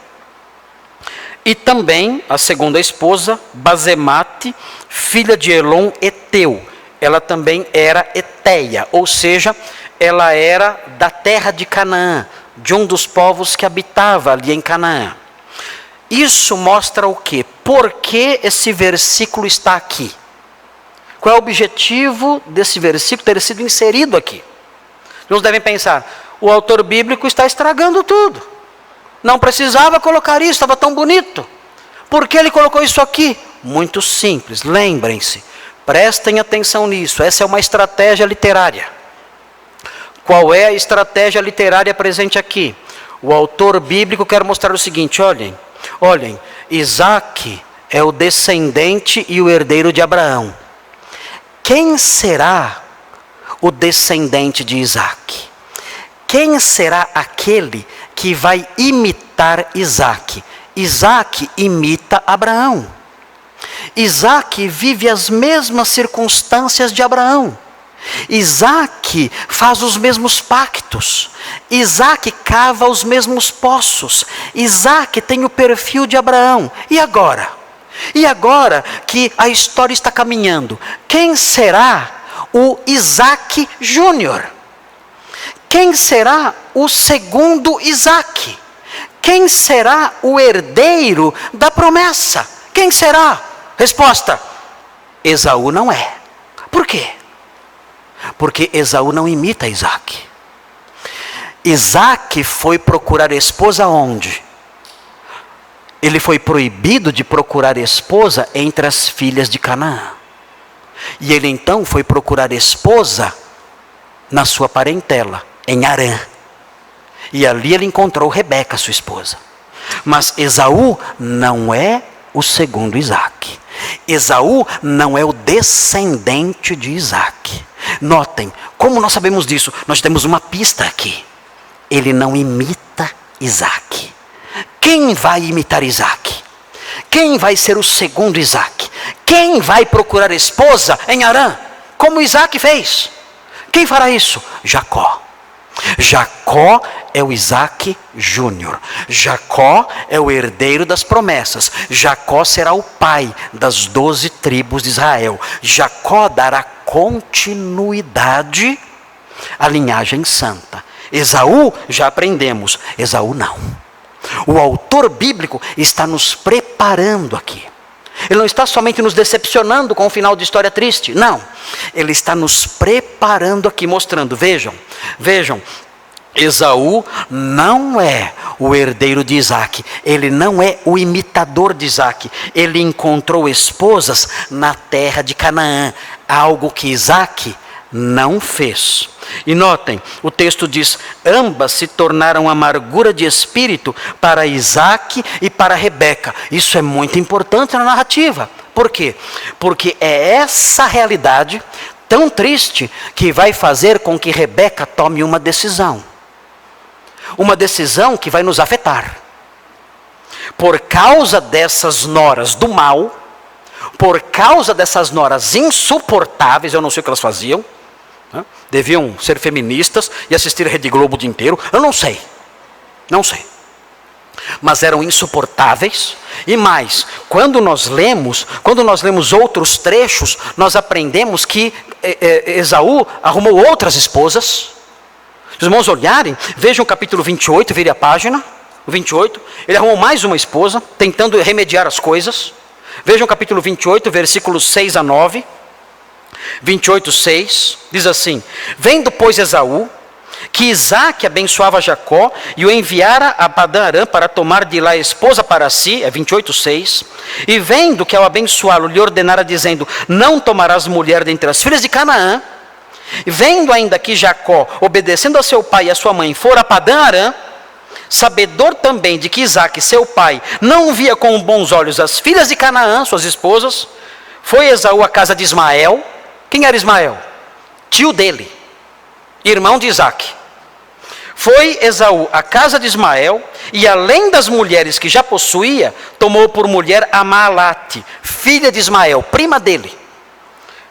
E também a segunda esposa, Basemate, filha de Elon, Eteu. Ela também era eteia, ou seja, ela era da terra de Canaã, de um dos povos que habitava ali em Canaã. Isso mostra o quê? Por que esse versículo está aqui? Qual é o objetivo desse versículo ter sido inserido aqui? Uns devem pensar, o autor bíblico está estragando tudo. Não precisava colocar isso, estava tão bonito. Por que ele colocou isso aqui? Muito simples, lembrem-se, prestem atenção nisso, essa é uma estratégia literária. Qual é a estratégia literária presente aqui? O autor bíblico quer mostrar o seguinte: olhem, Isaque é o descendente e o herdeiro de Abraão. Quem será o descendente de Isaque? Quem será aquele que vai imitar Isaque? Isaque imita Abraão. Isaque vive as mesmas circunstâncias de Abraão. Isaque faz os mesmos pactos. Isaque cava os mesmos poços. Isaque tem o perfil de Abraão. E agora? E agora que a história está caminhando, quem será o Isaque Júnior? quem será o segundo Isaque? Quem será o herdeiro da promessa? Quem será? Resposta: Esaú não é. Por quê? Porque Esaú não imita Isaque. Isaque foi procurar esposa onde? Ele foi proibido de procurar esposa entre as filhas de Canaã. E ele então foi procurar esposa na sua parentela, em Harã. E ali ele encontrou Rebeca, sua esposa. Mas Esaú não é o segundo Isaque. Esaú não é o descendente de Isaque. Notem, como nós sabemos disso? Nós temos uma pista aqui. Ele não imita Isaque. Quem vai imitar Isaque? Quem vai ser o segundo Isaque? Quem vai procurar esposa em Harã? Como Isaque fez? Quem fará isso? Jacó. Jacó é o Isaque Júnior. Jacó é o herdeiro das promessas. Jacó será o pai das 12 tribos de Israel. Jacó dará continuidade à linhagem santa. Esaú, já aprendemos, Esaú não. O autor bíblico está nos preparando aqui. Ele não está somente nos decepcionando com um final de história triste, não. Ele está nos preparando aqui, mostrando, vejam, Esaú não é o herdeiro de Isaque, ele não é o imitador de Isaque, ele encontrou esposas na terra de Canaã, algo que Isaque não fez. E notem, o texto diz: ambas se tornaram amargura de espírito para Isaque e para Rebeca. Isso é muito importante na narrativa. Por quê? Porque é essa realidade tão triste que vai fazer com que Rebeca tome uma decisão. Uma decisão que vai nos afetar. Por causa dessas noras do mal, por causa dessas noras insuportáveis, eu não sei o que elas faziam, deviam ser feministas e assistir a Rede Globo o dia inteiro, eu não sei, mas eram insuportáveis. E mais, quando nós lemos outros trechos, nós aprendemos que Esaú arrumou outras esposas. Se os irmãos olharem, vejam o capítulo 28, vire a página, o 28, ele arrumou mais uma esposa, tentando remediar as coisas. Vejam o capítulo 28, versículos 6 a 9. 28:6, diz assim: vendo, pois, Esaú, que Isaque abençoava Jacó e o enviara a Padã-Arã para tomar de lá esposa para si, é 28:6, e vendo que ao abençoá-lo lhe ordenara dizendo: não tomarás mulher dentre as filhas de Canaã, e vendo ainda que Jacó, obedecendo a seu pai e a sua mãe, fora a Padã-Arã, sabedor também de que Isaque, seu pai, não via com bons olhos as filhas de Canaã, suas esposas, foi Esaú à casa de Ismael. Quem era Ismael? Tio dele, irmão de Isaque. Foi Esaú à casa de Ismael, e além das mulheres que já possuía, tomou por mulher a Maalate, filha de Ismael, prima dele,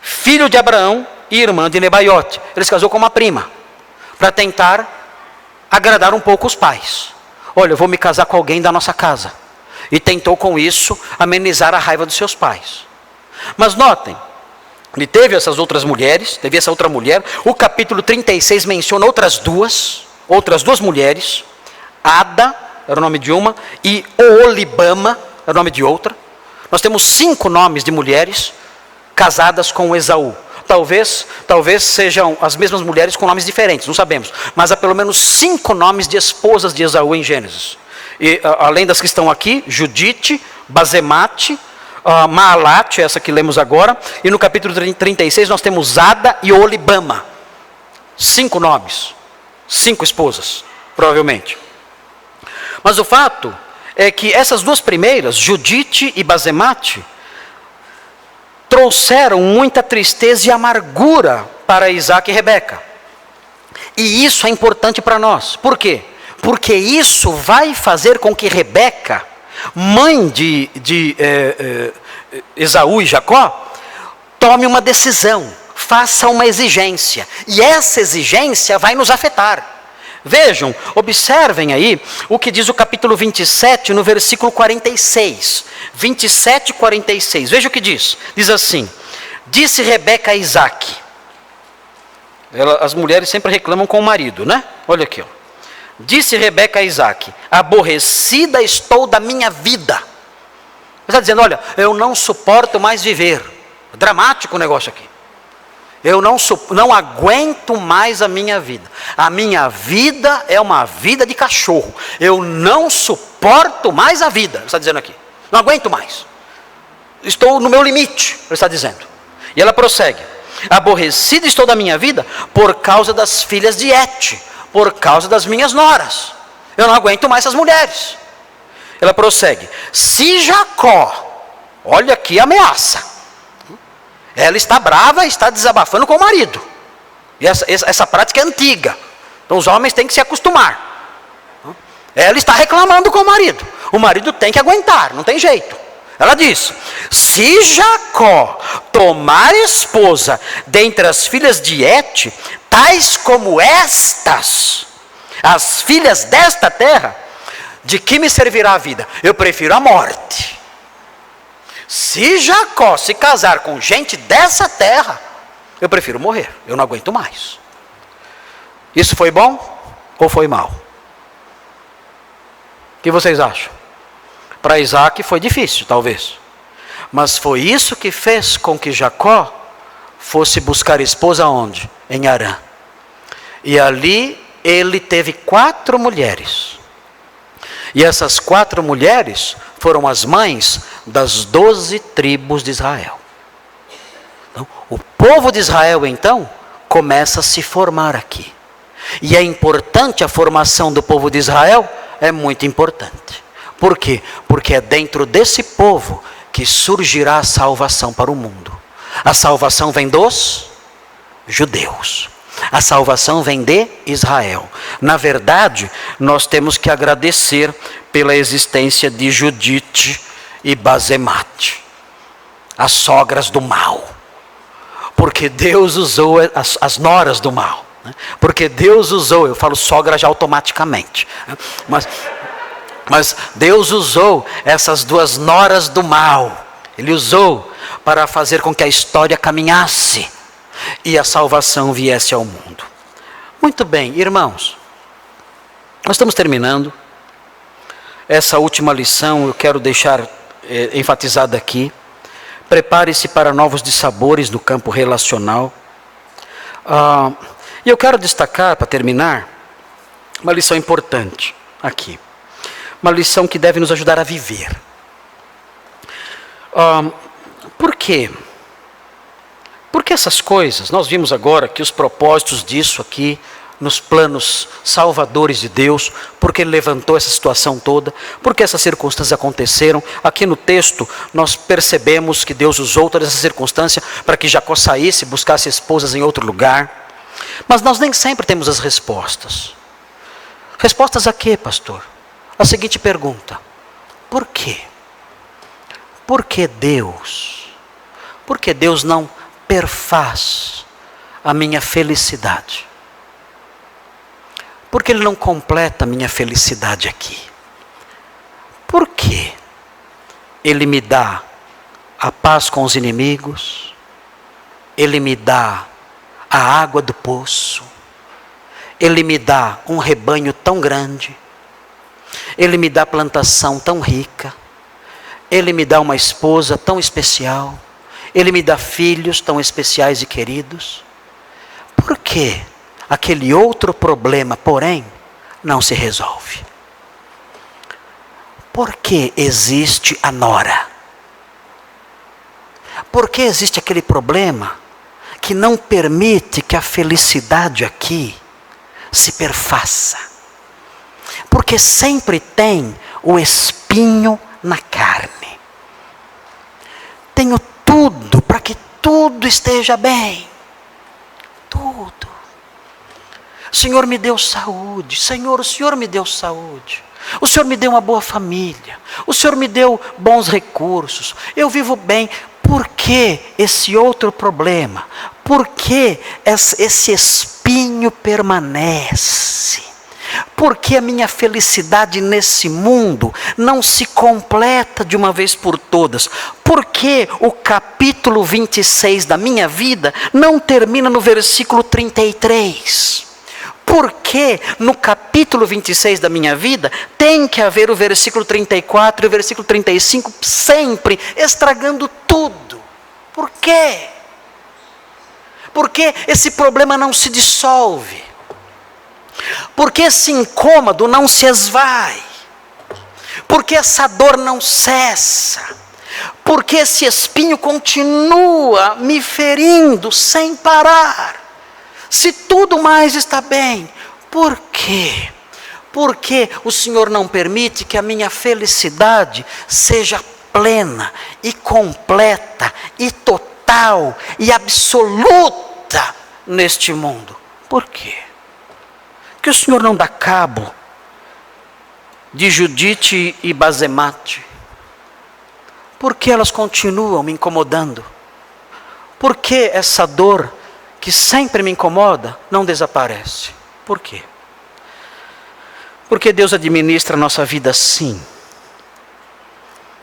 filho de Abraão e irmã de Nebaiote. Ele se casou com uma prima, para tentar agradar um pouco os pais. Olha, eu vou me casar com alguém da nossa casa. E tentou com isso amenizar a raiva dos seus pais. Mas notem, ele teve essas outras mulheres, teve essa outra mulher. O capítulo 36 menciona outras duas mulheres. Ada era o nome de uma, e Oholibama era o nome de outra. Nós temos 5 nomes de mulheres casadas com Esaú. Talvez sejam as mesmas mulheres com nomes diferentes, não sabemos. Mas há pelo menos 5 nomes de esposas de Esaú em Gênesis. E, além das que estão aqui, Judite, Basemate, Maalate, essa que lemos agora, e no capítulo 36 nós temos Ada e Oholibama. 5 nomes, 5 esposas, provavelmente. Mas o fato é que essas duas primeiras, Judite e Basemate, trouxeram muita tristeza e amargura para Isaque e Rebeca. E isso é importante para nós. Por quê? Porque isso vai fazer com que Rebeca, mãe de Esaú e Jacó, tome uma decisão, faça uma exigência. E essa exigência vai nos afetar. Vejam, observem aí o que diz o capítulo 27, no versículo 46. 27, 46. Veja o que diz. Diz assim: disse Rebeca a Isaque: As mulheres sempre reclamam com o marido, né? Olha aqui, ó. Disse Rebeca a Isaque: aborrecida estou da minha vida. Ela está dizendo: olha, eu não suporto mais viver. Dramático o negócio aqui. Eu não aguento mais a minha vida. A minha vida é uma vida de cachorro. Eu não suporto mais a vida. Ele está dizendo aqui. Não aguento mais. Estou no meu limite. Ele está dizendo. E ela prossegue: aborrecida estou da minha vida por causa das filhas de Et, por causa das minhas noras. Eu não aguento mais essas mulheres. Ela prossegue: se Jacó, olha aqui a ameaça. Ela está brava, está desabafando com o marido. E essa prática é antiga. Então os homens têm que se acostumar. Ela está reclamando com o marido. O marido tem que aguentar, não tem jeito. Ela diz: se Jacó tomar esposa dentre as filhas de Et, tais como estas, as filhas desta terra, de que me servirá a vida? Eu prefiro a morte. Se Jacó se casar com gente dessa terra, eu prefiro morrer, eu não aguento mais. Isso foi bom ou foi mal? O que vocês acham? Para Isaque foi difícil, talvez. Mas foi isso que fez com que Jacó fosse buscar esposa onde? Em Harã. E ali ele teve 4 mulheres. E essas 4 mulheres foram as mães das 12 tribos de Israel. Então, o povo de Israel, então, começa a se formar aqui. E é importante a formação do povo de Israel, é muito importante. Por quê? Porque é dentro desse povo que surgirá a salvação para o mundo. A salvação vem dos judeus. A salvação vem de Israel. Na verdade, nós temos que agradecer pela existência de Judite e Basemate, as sogras do mal. Porque Deus usou as noras do mal. Porque Deus usou, eu falo sogra já automaticamente. Mas Deus usou essas 2 noras do mal. Ele usou para fazer com que a história caminhasse e a salvação viesse ao mundo. Muito bem, irmãos, nós estamos terminando. Essa última lição eu quero deixar enfatizada aqui. Prepare-se para novos dissabores no campo relacional. E eu quero destacar, para terminar, uma lição importante aqui. Uma lição que deve nos ajudar a viver. Por quê? Porque essas coisas, nós vimos agora que os propósitos disso aqui, nos planos salvadores de Deus, porque Ele levantou essa situação toda, porque essas circunstâncias aconteceram. Aqui no texto nós percebemos que Deus usou toda essa circunstância para que Jacó saísse, buscasse esposas em outro lugar. Mas nós nem sempre temos as respostas. Respostas a quê, pastor? A seguinte pergunta: por quê? Por que Deus? Por que Deus não perfaz a minha felicidade? Por que Ele não completa a minha felicidade aqui? Por que Ele me dá a paz com os inimigos? Ele me dá a água do poço? Ele me dá um rebanho tão grande? Ele me dá plantação tão rica? Ele me dá uma esposa tão especial? Ele me dá filhos tão especiais e queridos? Por que aquele outro problema, porém, não se resolve? Por que existe a nora? Por que existe aquele problema que não permite que a felicidade aqui se perfaça? Porque sempre tem o espinho na carne. Tenho tudo para que tudo esteja bem. Tudo. Senhor me deu saúde. Senhor, o Senhor me deu saúde. O Senhor me deu uma boa família. O Senhor me deu bons recursos. Eu vivo bem. Por que esse outro problema? Por que esse espinho permanece? Porque a minha felicidade nesse mundo não se completa de uma vez por todas? Porque o capítulo 26 da minha vida não termina no versículo 33? Porque no capítulo 26 da minha vida tem que haver o versículo 34 e o versículo 35 sempre estragando tudo? Por quê? Porque esse problema não se dissolve? Porque esse incômodo não se esvai? Porque essa dor não cessa? Porque esse espinho continua me ferindo sem parar? Se tudo mais está bem, por quê? Porque o Senhor não permite que a minha felicidade seja plena e completa e total e absoluta neste mundo. Por quê? Que o Senhor não dá cabo de Judite e Basemate? Porque elas continuam me incomodando? Por que essa dor que sempre me incomoda não desaparece? Por quê? Porque Deus administra a nossa vida assim.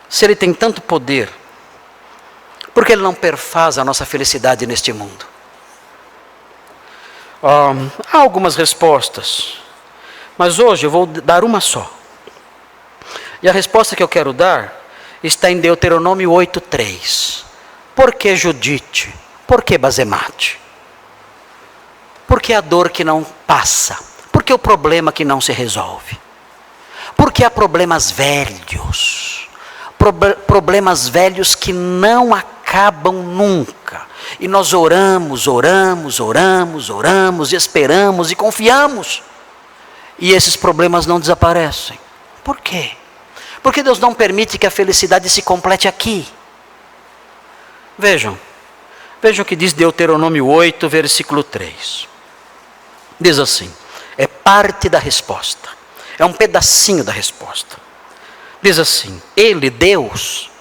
Se Ele tem tanto poder, por que Ele não perfaz a nossa felicidade neste mundo? Há algumas respostas, mas hoje eu vou dar uma só. E a resposta que eu quero dar está em Deuteronômio 8:3. Por que Judite? Por que Basemate? Por que a dor que não passa? Por que o problema que não se resolve? Por que há problemas velhos? Problemas velhos que não acabam nunca. E nós oramos, e esperamos e confiamos. E esses problemas não desaparecem. Por quê? Porque Deus não permite que a felicidade se complete aqui. Vejam o que diz Deuteronômio 8, versículo 3. Diz assim, é parte da resposta, é um pedacinho da resposta. Diz assim, Ele, Deus,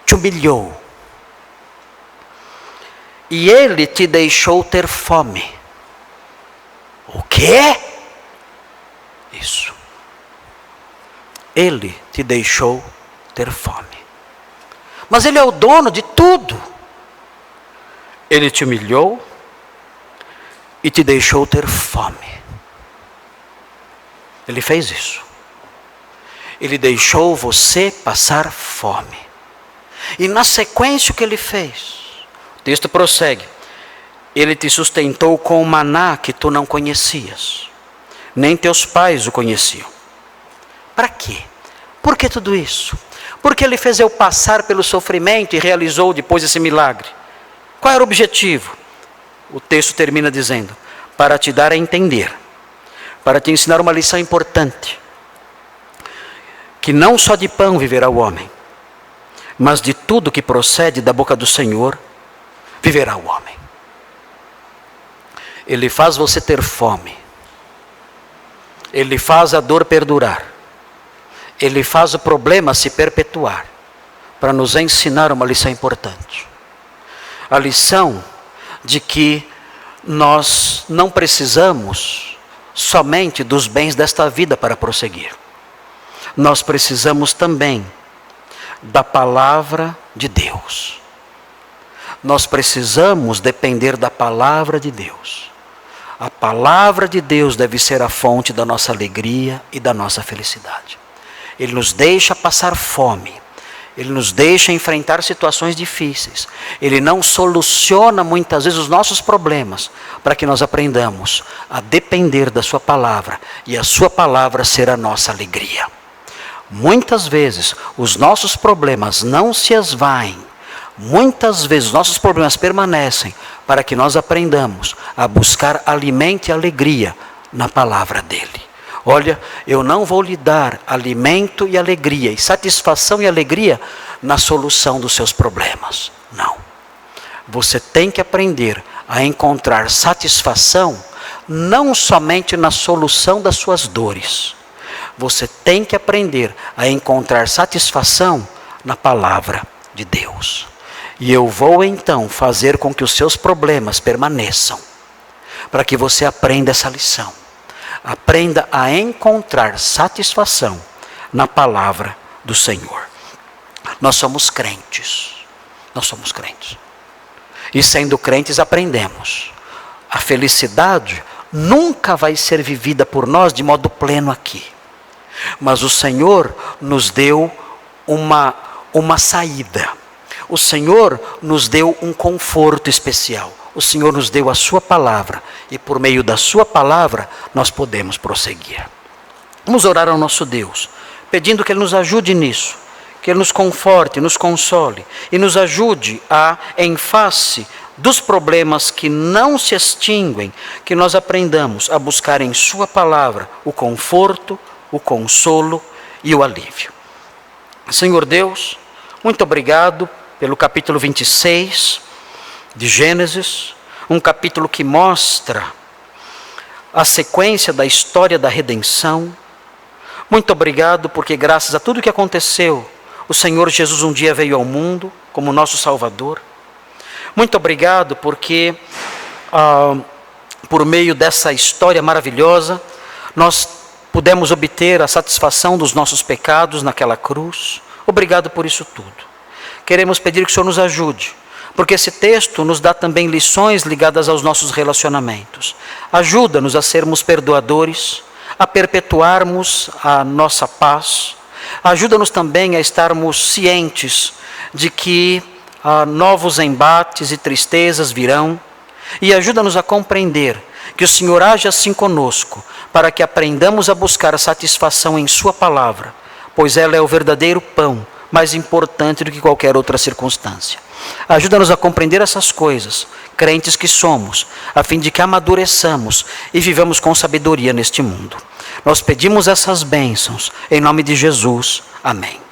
te humilhou, e Ele te deixou ter fome. O quê? Isso. Ele te deixou ter fome. Mas Ele é o dono de tudo. Ele te humilhou e te deixou ter fome. Ele fez isso. Ele deixou você passar fome. E na sequência o que Ele fez? O texto prossegue. Ele te sustentou com o maná que tu não conhecias. Nem teus pais o conheciam. Para quê? Por que tudo isso? Porque Ele fez eu passar pelo sofrimento e realizou depois esse milagre. Qual era o objetivo? O texto termina dizendo, para te dar a entender, para te ensinar uma lição importante, que não só de pão viverá o homem, mas de tudo que procede da boca do Senhor, viverá o homem. Ele faz você ter fome, Ele faz a dor perdurar, Ele faz o problema se perpetuar, para nos ensinar uma lição importante. A lição de que nós não precisamos somente dos bens desta vida para prosseguir. Nós precisamos também da palavra de Deus. Nós precisamos depender da palavra de Deus. A palavra de Deus deve ser a fonte da nossa alegria e da nossa felicidade. Ele nos deixa passar fome. Ele nos deixa enfrentar situações difíceis. Ele não soluciona muitas vezes os nossos problemas, para que nós aprendamos a depender da sua palavra, e a sua palavra ser a nossa alegria. Muitas vezes os nossos problemas não se esvaem, muitas vezes os nossos problemas permanecem, para que nós aprendamos a buscar alimento e alegria na palavra dele. Olha, eu não vou lhe dar alimento e alegria, e satisfação e alegria na solução dos seus problemas. Não. Você tem que aprender a encontrar satisfação, não somente na solução das suas dores. Você tem que aprender a encontrar satisfação na palavra de Deus. E eu vou então fazer com que os seus problemas permaneçam, para que você aprenda essa lição. Aprenda a encontrar satisfação na palavra do Senhor. Nós somos crentes. Nós somos crentes. E sendo crentes aprendemos. A felicidade nunca vai ser vivida por nós de modo pleno aqui. Mas o Senhor nos deu uma saída. O Senhor nos deu um conforto especial. O Senhor nos deu a sua palavra. E por meio da sua palavra nós podemos prosseguir. Vamos orar ao nosso Deus, pedindo que Ele nos ajude nisso. Que Ele nos conforte, nos console e nos ajude a, em face dos problemas que não se extinguem, que nós aprendamos a buscar em sua palavra o conforto, o consolo e o alívio. Senhor Deus, muito obrigado pelo capítulo 26 de Gênesis, um capítulo que mostra a sequência da história da redenção. Muito obrigado porque graças a tudo que aconteceu, o Senhor Jesus um dia veio ao mundo como nosso Salvador. Muito obrigado porque por meio dessa história maravilhosa, nós pudemos obter a satisfação dos nossos pecados naquela cruz. Obrigado por isso tudo. Queremos pedir que o Senhor nos ajude, porque esse texto nos dá também lições ligadas aos nossos relacionamentos. Ajuda-nos a sermos perdoadores, a perpetuarmos a nossa paz. Ajuda-nos também a estarmos cientes de que novos embates e tristezas virão. E ajuda-nos a compreender que o Senhor age assim conosco, para que aprendamos a buscar a satisfação em sua palavra, pois ela é o verdadeiro pão, mais importante do que qualquer outra circunstância. Ajuda-nos a compreender essas coisas, crentes que somos, a fim de que amadureçamos e vivamos com sabedoria neste mundo. Nós pedimos essas bênçãos, em nome de Jesus. Amém.